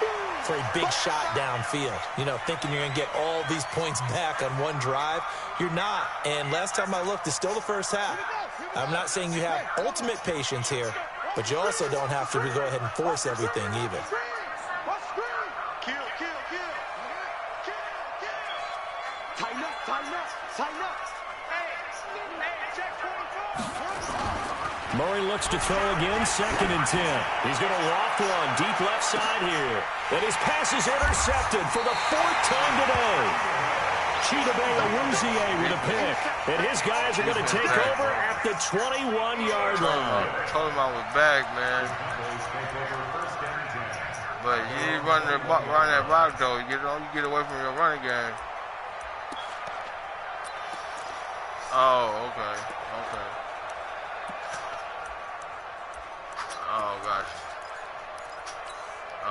for a big shot downfield. You know, thinking you're going to get all these points back on one drive. You're not. And last time I looked, it's still the first half. I'm not saying you have ultimate patience here, but you also don't have to go ahead and force everything either. Murray looks to throw again, 2nd and 10. He's going to loft one deep left side here. And his pass is intercepted for the 4th time today. Chidobe Awuzie with a pick. And his guys are going to take over at the 21-yard line. Told him I was back, man. But you need to run that block, though. You know, you get away from your running game. Oh, okay.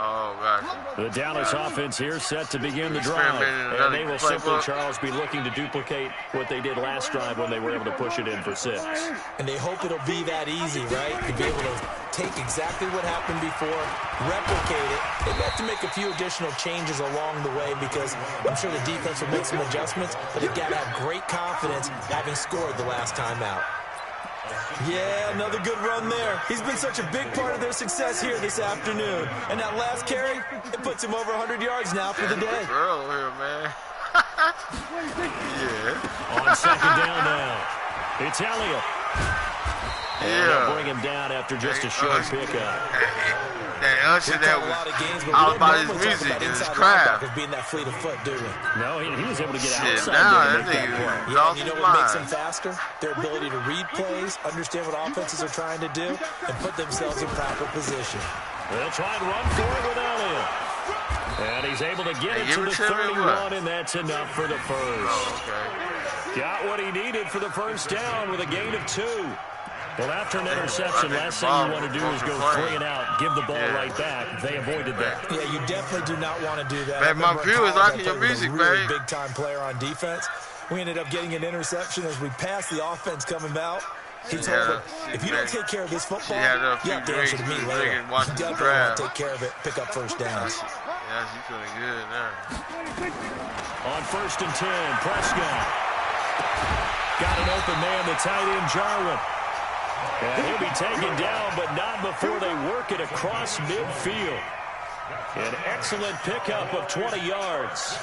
Oh, gotcha. The Dallas offense here set to begin the drive. And they will simply, Charles, be looking to duplicate what they did last drive when they were able to push it in for 6. And they hope it'll be that easy, right? To be able to take exactly what happened before, replicate it. They have to make a few additional changes along the way because I'm sure the defense will make some adjustments, but they've got to have great confidence having scored the last time out. Yeah, another good run there. He's been such a big part of their success here this afternoon. And that last carry, it puts him over 100 yards now for the day. Earl here, man. Yeah. On second down now, it's Elliott. And they'll bring him down after just a short pickup. That Usher that was all about his music and his craft. Being that fleet of foot, do we? No, he was able to get outside now and make that play. Yeah, you know what makes them faster? Their ability to read plays, understand what offenses are trying to do, and put themselves in proper position. They'll try and run for it with Elliott. And he's able to get it to the 31, and that's enough for the first. Oh, okay. Got what he needed for the first down with a gain of 2. Well, after an interception, last thing you want to do is go 3 and out, give the ball right back. They avoided that. Yeah, you definitely do not want to do that. Man, my view is liking your music, man. Big-time player on defense. We ended up getting an interception as we passed the offense coming out. He told him, if you don't take care of this football, you have to answer to me later. You definitely want to take care of it, pick up first downs. Yeah, she's feeling good there. On 1st and 10, Prescott. Got an open man, the tight end, Jarwin. And he'll be taken down, but not before they work it across midfield. An excellent pickup of 20 yards.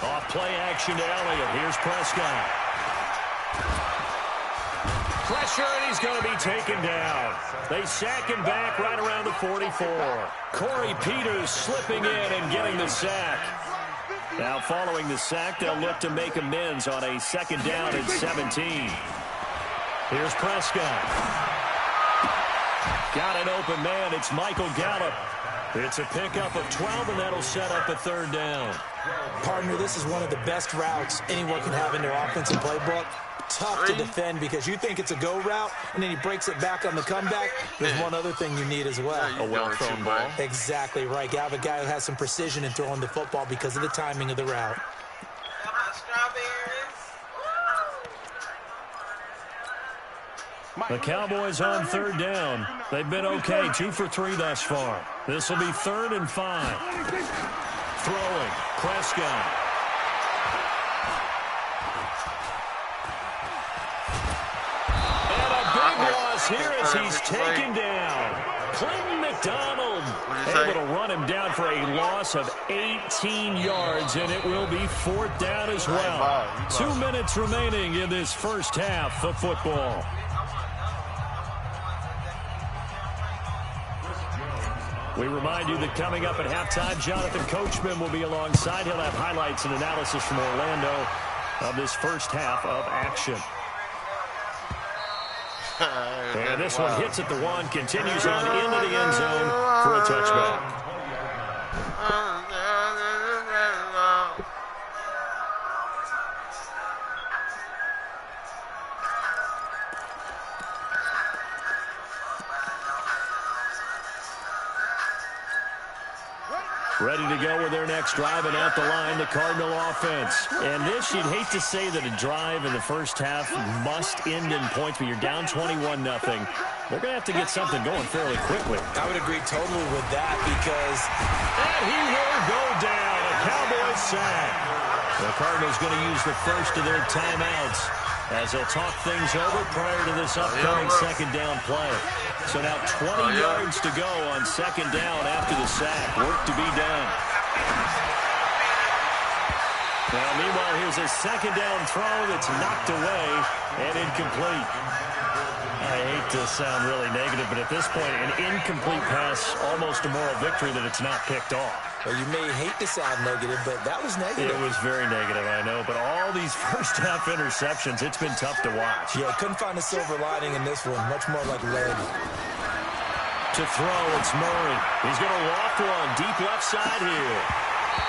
Off play action to Elliott. Here's Prescott. Pressure, and he's going to be taken down. They sack him back right around the 44. Corey Peters slipping in and getting the sack. Now following the sack, they'll look to make amends on a 2nd down and 17. Here's Prescott. Got an open man. It's Michael Gallup. It's a pickup of 12, and that'll set up a third down. Partner, this is one of the best routes anyone can have in their offensive playbook. Tough to defend because you think it's a go route, and then he breaks it back on the comeback. There's one other thing you need as well. A well-thrown ball. Exactly right. You have a guy who has some precision in throwing the football because of the timing of the route. The Cowboys on third down. They've been okay, 2 for 3 thus far. This will be 3rd and 5. Throwing, Prescott. And a big loss here as he's taken down. Clinton McDonald able to run him down for a loss of 18 yards, and it will be 4th down as well. 2 minutes remaining in this first half of football. We remind you that coming up at halftime, Jonathan Coachman will be alongside. He'll have highlights and analysis from Orlando of this first half of action. And this one hits at the 1, continues on into the end zone for a touchback. Ready to go with their next drive, and at the line, the Cardinal offense. And this, you'd hate to say that a drive in the first half must end in points, but you're down 21-0. They're going to have to get something going fairly quickly. I would agree totally with that because... And he will go down. A Cowboys sack. The Cardinals going to use the first of their timeouts as they'll talk things over prior to this upcoming second down play. So now 20 yards to go on second down after the sack. Work to be done. Now, meanwhile, here's a second down throw that's knocked away and incomplete. I hate to sound really negative, but at this point, an incomplete pass, almost a moral victory that it's not picked off. Well, you may hate to sound negative, but that was negative. It was very negative, I know. But all these first-half interceptions, it's been tough to watch. Yeah, couldn't find a silver lining in this one. Much more like lead. To throw, it's Murray. He's going to loft one deep left side here.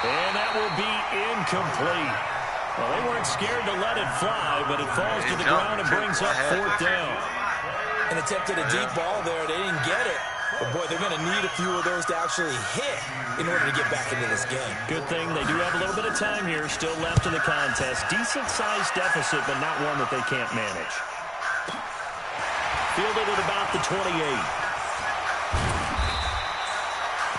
And that will be incomplete. Well, they weren't scared to let it fly, but it falls to the ground and brings up 4th down. And attempted a deep ball there. They didn't get it. But, boy, they're going to need a few of those to actually hit in order to get back into this game. Good thing they do have a little bit of time here still left in the contest. Decent-sized deficit, but not one that they can't manage. Fielded at about the 28.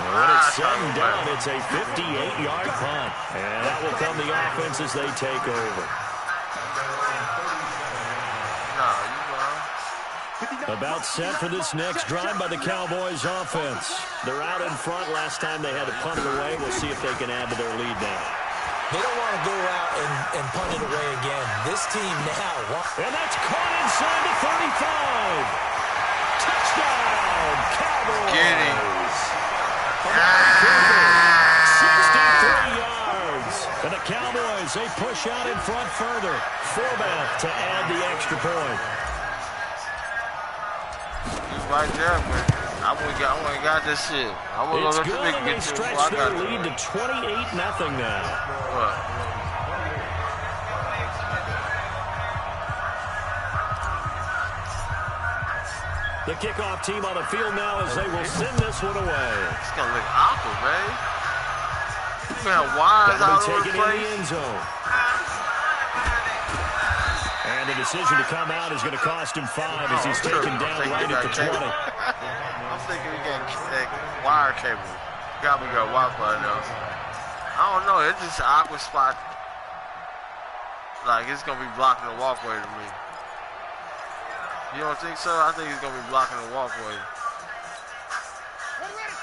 When it's said and done, it's a 58-yard punt. And that will come the offense as they take over. About set for this next drive by the Cowboys offense. They're out in front. Last time they had to punt it away. We'll see if they can add to their lead now. They don't want to go out and punt it away again. This team now. And that's caught inside the 35. Touchdown, Cowboys. Get him. 63 yards. And the Cowboys, they push out in front further. Forbath to add the extra point. Right there, man. I wouldn't got this shit. It's good, and they stretch their lead to 28-0 now. What? The kickoff team on the field now as they will send this one away. It's going to look awkward, man. You got wires all over the place. In the end zone. And the decision to come out is going to cost him 5 as he's taken down right at the 20. I'm thinking we got that wire cable. We got Wi-Fi now. I don't know. It's just an awkward spot. Like, it's going to be blocking the walkway to me. You don't think so? I think it's going to be blocking the walkway.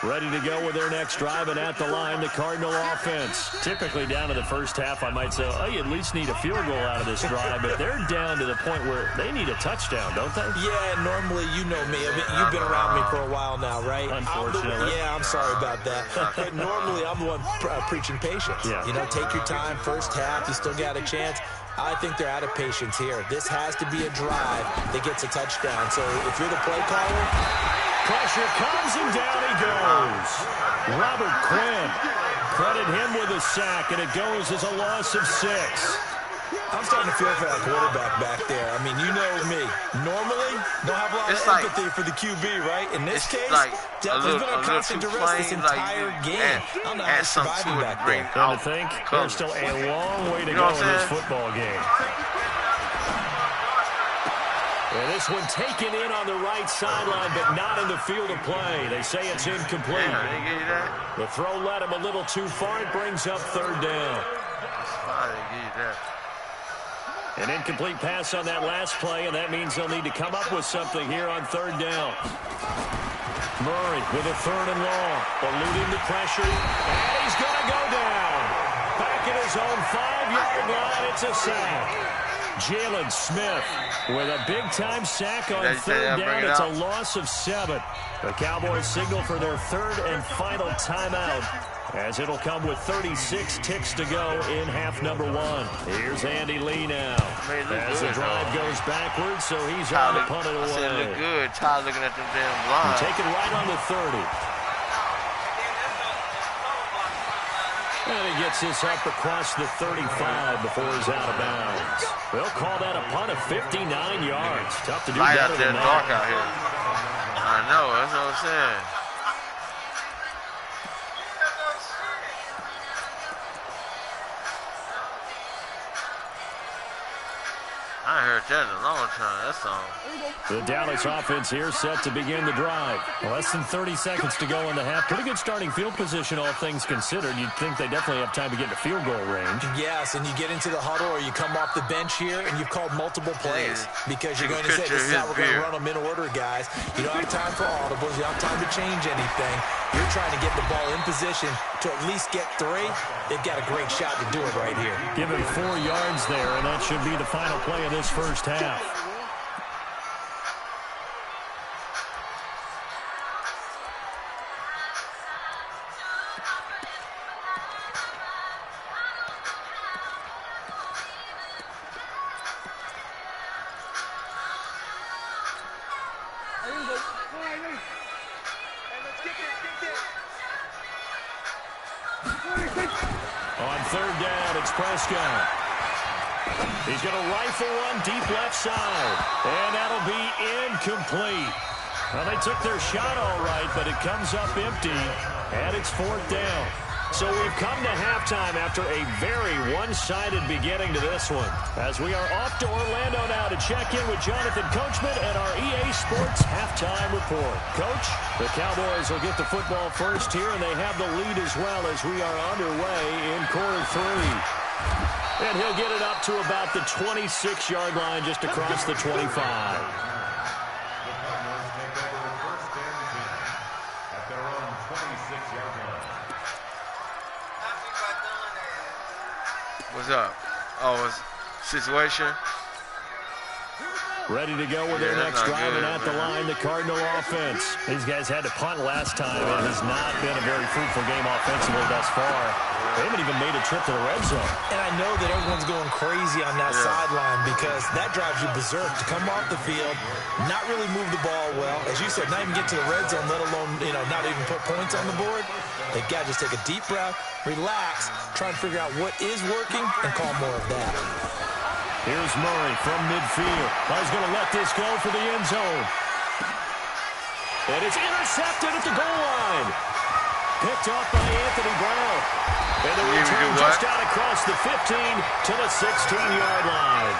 Ready to go with their next drive, and at the line, the Cardinal offense. Typically down to the first half, I might say, oh, you at least need a field goal out of this drive, but they're down to the point where they need a touchdown, don't they? Yeah, normally, you know me. I mean, you've been around me for a while now, right? Unfortunately. I'm sorry about that. But normally, I'm the one preaching patience. Yeah. You know, take your time, first half, you still got a chance. I think they're out of patience here. This has to be a drive that gets a touchdown. So if you're the play caller, Pressure comes, and down he goes. Robert Quinn. Credit him with a sack, and it goes as a loss of 6. I'm starting to feel for that quarterback back there. I mean, you know me. Normally, don't have a lot of empathy for the QB, right? In this case, definitely been a constant duress this entire game. I don't know how he's surviving back there. And to think, there's still a long way to go in this football game. And this one taken in on the right sideline, but not in the field of play. They say it's incomplete. The throw led him a little too far. It brings up 3rd down. An incomplete pass on that last play, and that means they'll need to come up with something here on 3rd down. Murray with a 3rd and long, eluding the pressure, and he's going to go down. Back at his own 5-yard line, it's a sack. Jalen Smith with a big-time sack on 3rd down. It's a loss of 7. The Cowboys signal for their 3rd and final timeout, as it'll come with 36 ticks to go in half number 1. Here's Andy Lee now. As the drive goes backwards, so he's on to punt it away. I said look good. Tyler looking at them damn lines. Take it right on the 30. And he gets this up across the 35 before he's out of bounds. They'll call that a punt of 59 yards. Tough to do light better out there, than that. dark out here. I know, that's what I'm saying. I ain't heard that in a long time, that song. The Dallas offense here set to begin the drive. Less than 30 seconds to go in the half. Pretty good starting field position, all things considered. You'd think they definitely have time to get to field goal range. Yes, and you get into the huddle or you come off the bench here and you've called multiple plays because you're going to say, this is how we're going to run them in order, guys. You don't have time for audibles. You don't have time to change anything. You're trying to get the ball in position to at least get 3. They've got a great shot to do it right here. Give him 4 yards there, and that should be the final play of this first half. On 3rd down, it's Prescott. He's going to rifle one deep left side, and that'll be incomplete. Well, they took their shot all right, but it comes up empty, and it's 4th down. So we've come to halftime after a very one-sided beginning to this one, as we are off to Orlando now to check in with Jonathan Coachman and our EA Sports halftime report. Coach, the Cowboys will get the football first here, and they have the lead as well as we are underway in quarter 3. And he'll get it up to about the 26-yard line, just across the 25. What's up? Oh, it's situation. Ready to go with their next drive, and at the line, the Cardinal offense. These guys had to punt last time, and it has not been a very fruitful game offensively thus far. They haven't even made a trip to the red zone. And I know that everyone's going crazy on that sideline because that drives you berserk to come off the field, not really move the ball well. As you said, not even get to the red zone, let alone, not even put points on the board. They've got to just take a deep breath, relax, try and figure out what is working, and call more of that. Here's Murray from midfield. He's going to let this go for the end zone. And it's intercepted at the goal line. Picked off by Anthony Brown. And the return just out across the 15 to the 16-yard line.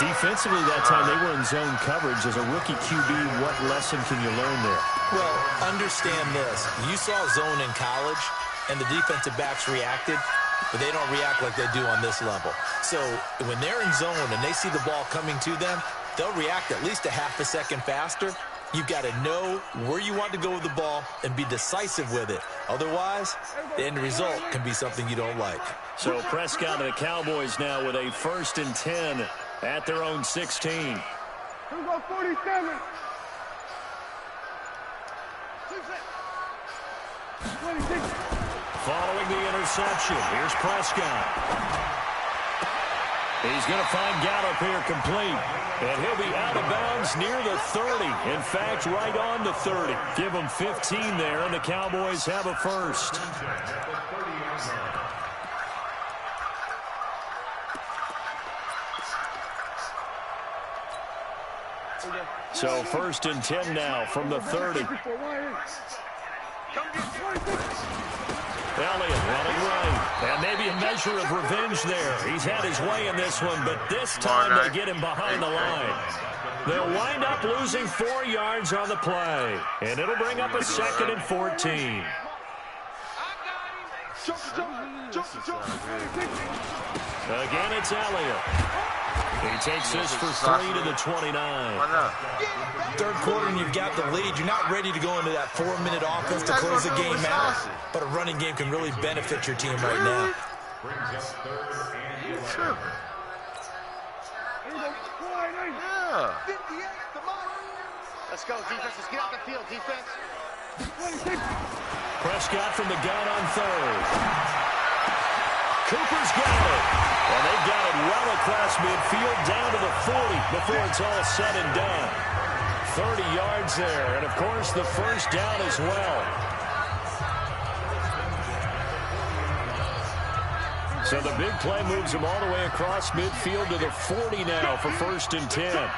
Defensively that time, they were in zone coverage. As a rookie QB, what lesson can you learn there? Well, understand this. You saw zone in college, and the defensive backs reacted, but they don't react like they do on this level. So when they're in zone and they see the ball coming to them, they'll react at least a half a second faster. You've got to know where you want to go with the ball and be decisive with it. Otherwise, the end result can be something you don't like. So Prescott and the Cowboys now with a 1st and 10 at their own 16. Who got 47? 26. Following the interception, here's Prescott. He's going to find Gallup here complete. And he'll be out of bounds near the 30. In fact, right on the 30. Give him 15 there, and the Cowboys have a first. So 1st and 10 now from the 30. Elliott running right. And maybe a measure of revenge there. He's had his way in this one, but this time they get him behind the line. They'll wind up losing 4 yards on the play. And it'll bring up a 2nd and 14. Again, it's Elliott. He takes this for 3 to the 29. Third quarter and you've got the lead. You're not ready to go into that 4-minute offense to close the game out. But a running game can really benefit your team right now. Let's go, defense. Let's get out the field, defense. Prescott from the gun on 3rd. Cooper's got it. And they've got it well across midfield down to the 40 before it's all said and done. 30 yards there, and of course the first down as well. So the big play moves them all the way across midfield to the 40 now for 1st and 10.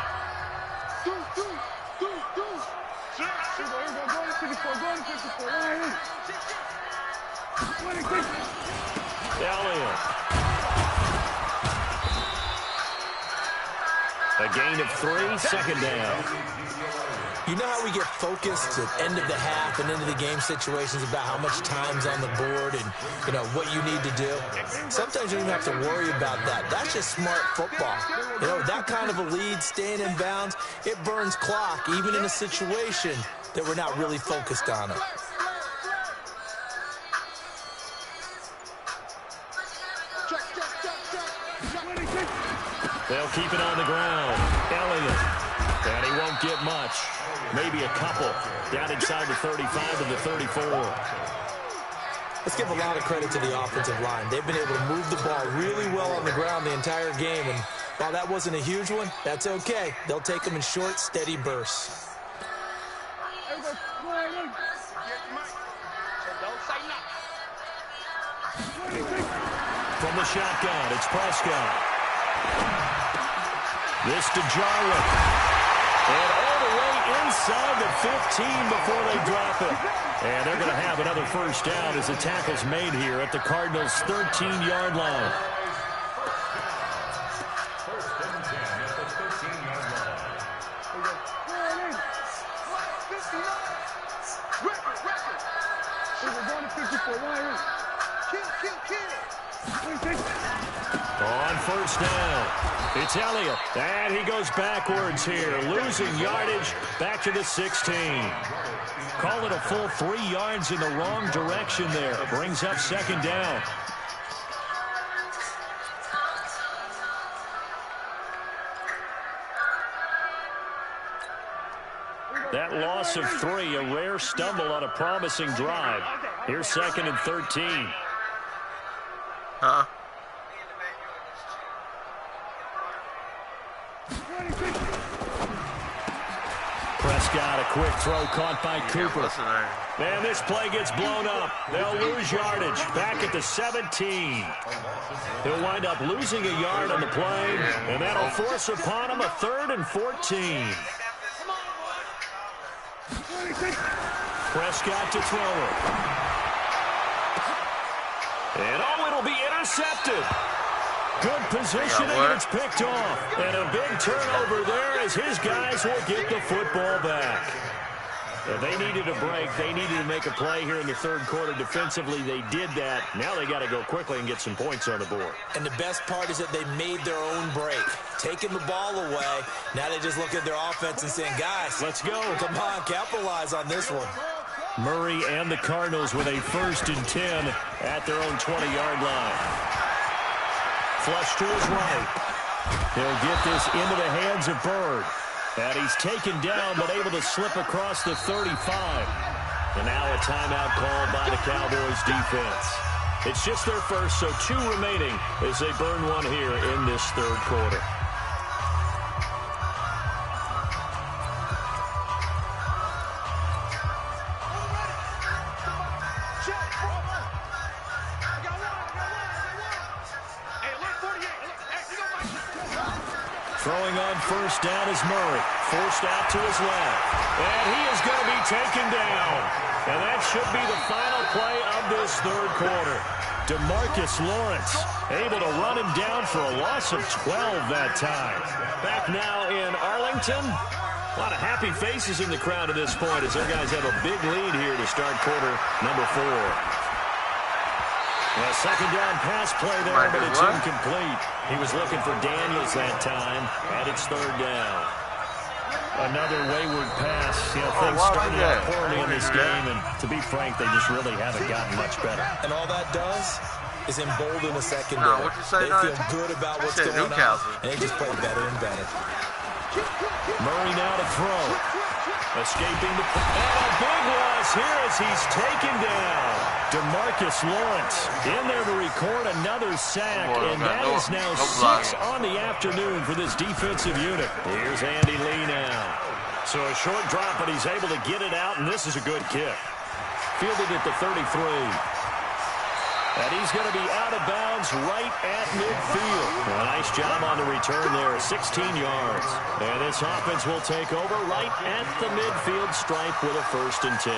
Elliott. A gain of 3, 2nd down. You know how we get focused at end of the half and into the game situations about how much time's on the board and, you know, what you need to do? Sometimes you don't even have to worry about that. That's just smart football. You know, that kind of a lead, staying in bounds, it burns clock, even in a situation that we're not really focused on it. They'll keep it on the ground. Elliott. And he won't get much. Maybe a couple. Down inside the 35 to the 34. Let's give a lot of credit to the offensive line. They've been able to move the ball really well on the ground the entire game. And while that wasn't a huge one, that's okay. They'll take them in short, steady bursts. From the shotgun, it's Prescott. This to Jarwin. And all the way inside the 15 before they drop it. And they're going to have another first down as the tackle's made here at the Cardinals' 13-yard line. On first down, it's Elliott, and he goes backwards here, losing yardage back to the 16. Call it a full 3 yards in the wrong direction there. Brings up 2nd down. That loss of 3, a rare stumble on a promising drive. Here's 2nd and 13. Prescott, a quick throw caught by Cooper. And this play gets blown up. They'll lose yardage back at the 17. He'll wind up losing a yard on the play, and that'll force upon him a 3rd and 14. Prescott to throw it. And it'll be intercepted. Good positioning, and it's picked off. And a big turnover there as his guys will get the football back. And they needed a break. They needed to make a play here in the 3rd quarter. Defensively, they did that. Now they got to go quickly and get some points on the board. And the best part is that they made their own break. Taking the ball away. Now they just look at their offense and saying, guys, let's go. Come on, capitalize on this one. Murray and the Cardinals with a 1st and 10 at their own 20-yard line. Flush to his right. He'll get this into the hands of Bird. And he's taken down but able to slip across the 35. And now a timeout called by the Cowboys defense. It's just their first, so 2 remaining as they burn one here in this third quarter. Throwing on first down is Murray. Forced out to his left. And he is going to be taken down. And that should be the final play of this third quarter. DeMarcus Lawrence able to run him down for a loss of 12 that time. Back now in Arlington. A lot of happy faces in the crowd at this point as their guys have a big lead here to start quarter number 4. A second down pass play there, but it's incomplete. He was looking for Daniels that time, and it's third down. Another wayward pass. You know, things started out poorly in this game, and to be frank, they just really haven't gotten much better. And all that does is embolden the secondary. They feel good about what's going on, and they just play better and better. Murray now to throw. Escaping the... And a big loss here as he's taken down. DeMarcus Lawrence in there to record another sack, and that is now 6 on the afternoon for this defensive unit. Here's Andy Lee now. So a short drop, but he's able to get it out, and this is a good kick. Fielded at the 33. And he's going to be out of bounds right at midfield. A nice job on the return there, 16 yards. And this offense will take over right at the midfield stripe with a 1st and 10.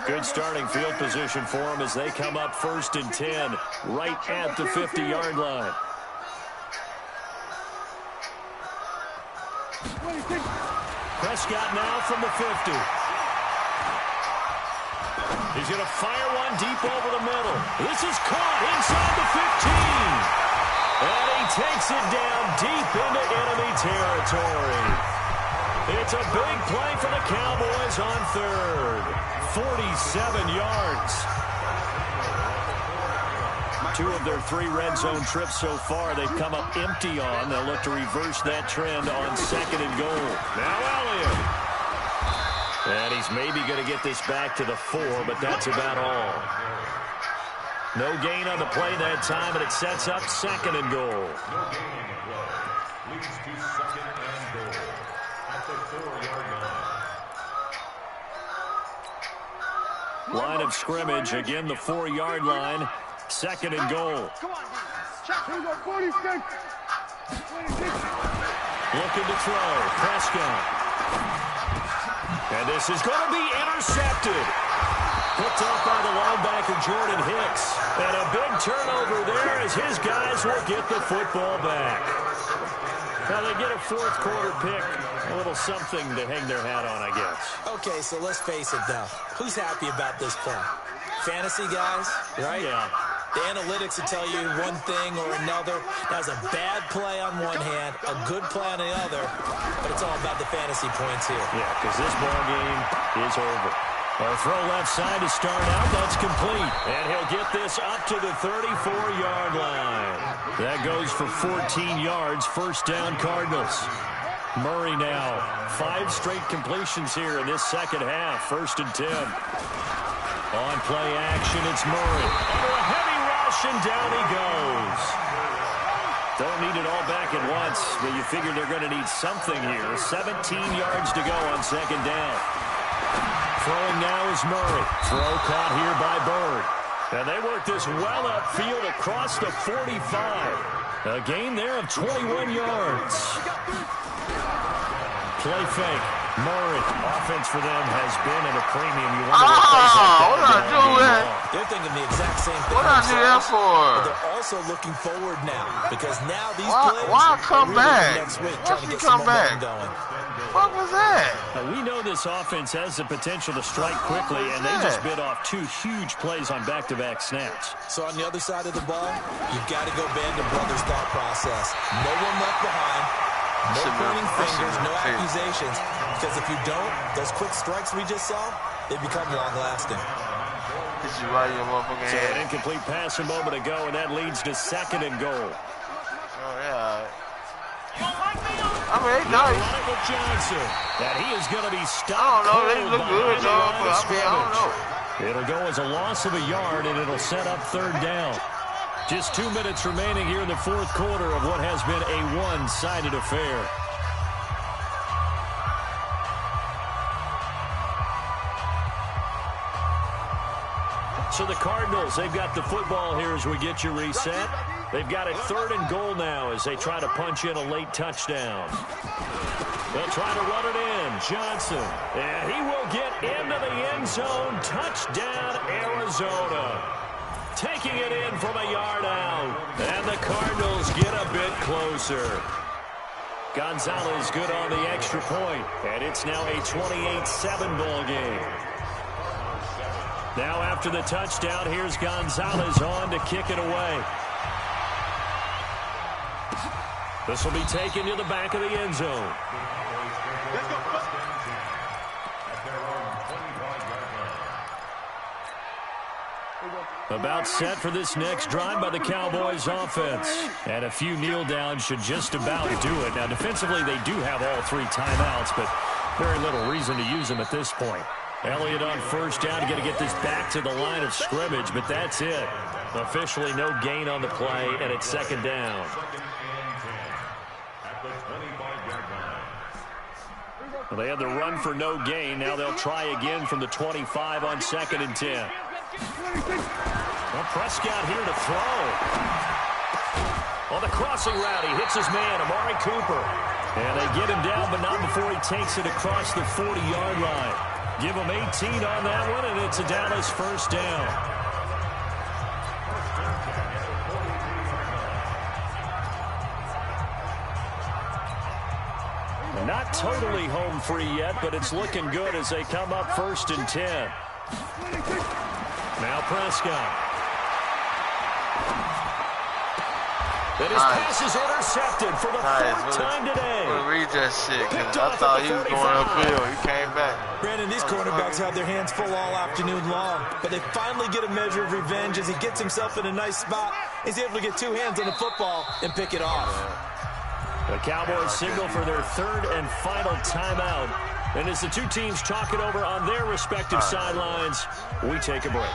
Good starting field position for them as they come up 1st and 10 right at the 50-yard line. Prescott now from the 50. He's going to fire one deep over the middle. This is caught inside the 15. And he takes it down deep into enemy territory. It's a big play for the Cowboys on 3rd. 47 yards. 2 of their 3 red zone trips so far they've come up empty on. They'll look to reverse that trend on 2nd and goal. Now Elliott. And he's maybe going to get this back to the 4, but that's about all. No gain on the play that time, and it sets up 2nd and goal. Line of scrimmage, again the 4-yard line, 2nd and goal. Looking to throw, Prescott. And this is going to be intercepted. Picked up by the linebacker, Jordan Hicks. And a big turnover there as his guys will get the football back. Now they get a 4th quarter pick. A little something to hang their hat on, I guess. Okay, so let's face it, though. Who's happy about this play? Fantasy guys, right? Yeah. The analytics will tell you one thing or another. That was a bad play on one hand, a good play on the other, but it's all about the fantasy points here. Yeah, because this ball game is over. A throw left side to start out. That's complete. And he'll get this up to the 34-yard line. That goes for 14 yards. 1st down, Cardinals. Murray now. 5 straight completions here in this 2nd half. 1st and 10. On play action, it's Murray. Under a heavy rush, and down he goes. Don't need it all back at once, but you figure they're going to need something here. 17 yards to go on 2nd down. Throwing now is Murray. Throw caught here by Bird. And they work this well upfield across the 45. A gain there of 21 yards. Play fake. Murray. Offense for them has been at a premium. You wonder what plays like that. What did I do that? They're thinking the exact same thing. What did I do that for? But they're also looking forward now because now these players why come are really back? next week Why trying to she get some come back? momentum going. What was that? Now, we know this offense has the potential to strike quickly, and they just bit off 2 huge plays on back-to-back snaps. So on the other side of the ball, you've got to go bend a brother's thought process. No one left behind. No pointing fingers, no accusations. Because if you don't, those quick strikes we just saw, they become long-lasting. So an incomplete pass a moment ago, and that leads to 2nd and goal. Oh, yeah. I'm they nice. Johnson. And he is going to be stopped. I don't know. They look good, though. But I don't know. It'll go as a loss of a yard, and it'll set up third down. Just 2 minutes remaining here in the fourth quarter of what has been a one-sided affair. So the Cardinals, they've got the football here as we get you reset. They've got it 3rd and goal now as they try to punch in a late touchdown. They'll try to run it in. Johnson. And he will get into the end zone. Touchdown, Arizona. Taking it in from a yard out. And the Cardinals get a bit closer. Gonzalez good on the extra point. And it's now a 28-7 ball game. Now after the touchdown, here's Gonzalez on to kick it away. This will be taken to the back of the end zone. About set for this next drive by the Cowboys offense. And a few kneel downs should just about do it. Now defensively they do have all 3 timeouts, but very little reason to use them at this point. Elliott on first down, going to get this back to the line of scrimmage, but that's it. Officially no gain on the play, and it's second down. Well, they had the run for no gain. Now they'll try again from the 25 on 2nd and 10. Well, Prescott here to throw. On the crossing route, he hits his man, Amari Cooper. And they get him down, but not before he takes it across the 40-yard line. Give him 18 on that one, and it's a Dallas first down. Not totally home free yet, but it's looking good as they come up 1st and 10. Now Prescott. And his pass is intercepted for the 4th time today. Read that shit, because I thought he was going upfield. He came back. Brandon, these cornerbacks have their hands full all afternoon long, but they finally get a measure of revenge as he gets himself in a nice spot. He's able to get 2 hands on the football and pick it off. The Cowboys signal for their 3rd and final timeout. And as the 2 teams talk it over on their respective sidelines, we take a break.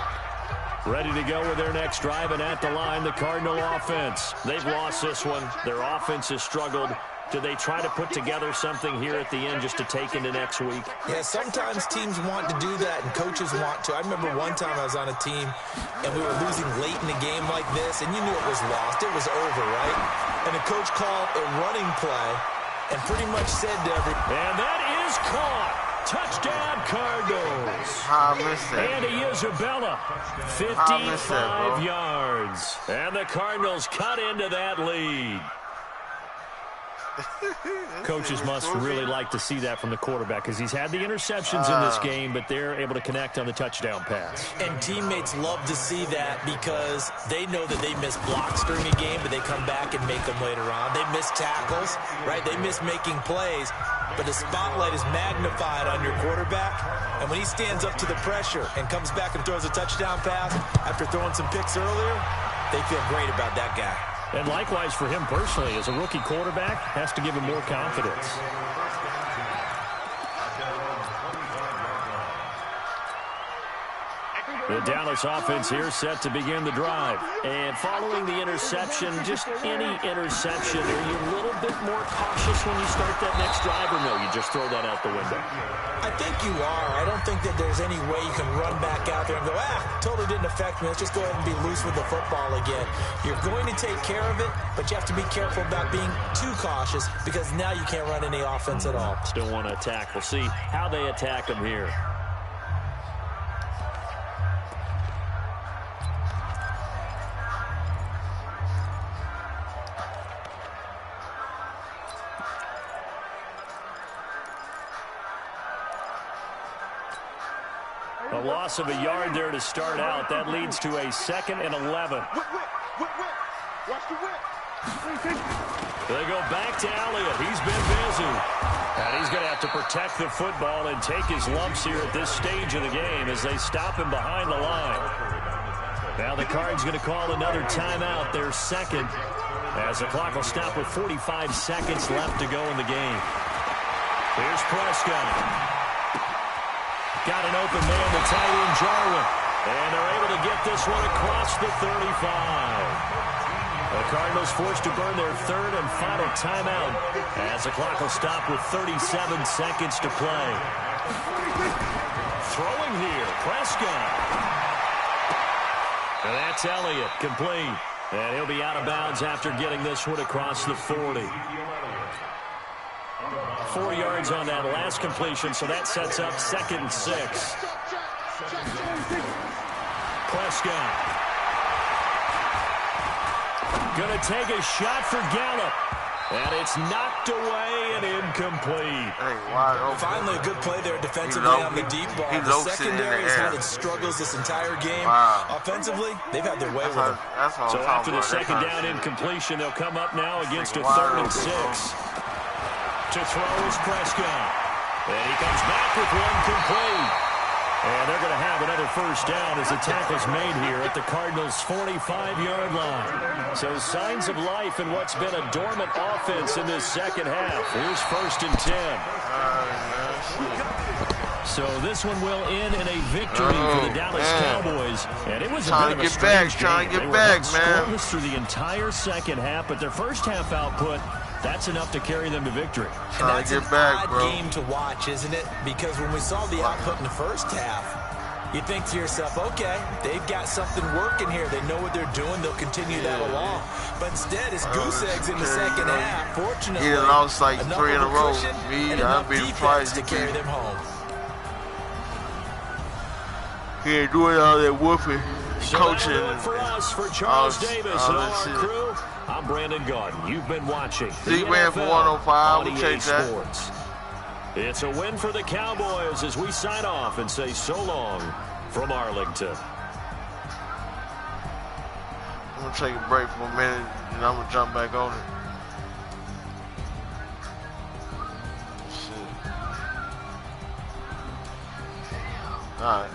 Ready to go with their next drive, and at the line, the Cardinal offense. They've lost this one. Their offense has struggled. Do they try to put together something here at the end just to take into next week? Yeah, sometimes teams want to do that, and coaches want to. I remember one time I was on a team, and we were losing late in a game like this, and you knew it was lost. It was over, right? And the coach called a running play and pretty much said to And that is caught. Touchdown, Cardinals. I missed that. Andy Isabella, 55 yards. And the Cardinals cut into that lead. Coaches must really like to see that from the quarterback because he's had the interceptions in this game, but they're able to connect on the touchdown pass. And teammates love to see that because they know that they miss blocks during a game, but they come back and make them later on. They miss tackles, right? They miss making plays, but the spotlight is magnified on your quarterback. And when he stands up to the pressure and comes back and throws a touchdown pass after throwing some picks earlier, they feel great about that guy. And likewise for him personally, as a rookie quarterback, has to give him more confidence. The Dallas offense here set to begin the drive. And following the interception, just any interception, are you a little bit more cautious when you start that next drive, or no, you just throw that out the window? I think you are. I don't think that there's any way you can run back out there and go, totally didn't affect me. Let's just go ahead and be loose with the football again. You're going to take care of it, but you have to be careful about being too cautious because now you can't run any offense at all. Still want to attack. We'll see how they attack them here. A loss of a yard there to start out. That leads to a 2nd and 11. They go back to Elliott. He's been busy. And he's going to have to protect the football and take his lumps here at this stage of the game as they stop him behind the line. Now the Cards going to call another timeout, their 2nd. as the clock will stop with 45 seconds left to go in the game. Here's Prescott. Got an open man to tight end Jarwin. And they're able to get this one across the 35. The Cardinals forced to burn their third and final timeout as the clock will stop with 37 seconds to play. Throwing here, Prescott. And that's Elliott, complete. And he'll be out of bounds after getting this one across the 40. 4 yards on that last completion, so that sets up 2nd and 6. Prescott. Gonna take a shot for Gallup. And it's knocked away and incomplete. Hey, wide open. Finally, a good play there defensively on the deep ball. The secondary has had its struggles this entire game. Wow. Offensively, they've had their way with them. So after the second down incompletion, they'll come up now against a 3rd and 6. To throw is Prescott. And he comes back with one complete. And they're going to have another first down as the tackle's made here at the Cardinals' 45-yard line. So signs of life in what's been a dormant offense in this second half. Here's 1st and 10. So this one will end in a victory for the Dallas Cowboys. And it was a bit of a strange game. Trying to get back, man. Scoreless through the entire second half, but their first half output, that's enough to carry them to victory. And that's an odd game to watch, isn't it? Because when we saw the output in the first half, you think to yourself, okay, they've got something working here. They know what they're doing. They'll continue that along. But instead, it's goose eggs in the second half. Fortunately, he lost like 3 in a row. I'd be surprised to carry them home. He ain't doing all that whooping, coaching. For us, for Charles Davis and all our crew, I'm Brandon Gaudin. You've been watching He ran for 105. We'll take that. Sports. It's a win for the Cowboys as we sign off and say so long from Arlington. I'm going to take a break for a minute, and I'm going to jump back on it. Shit. All right.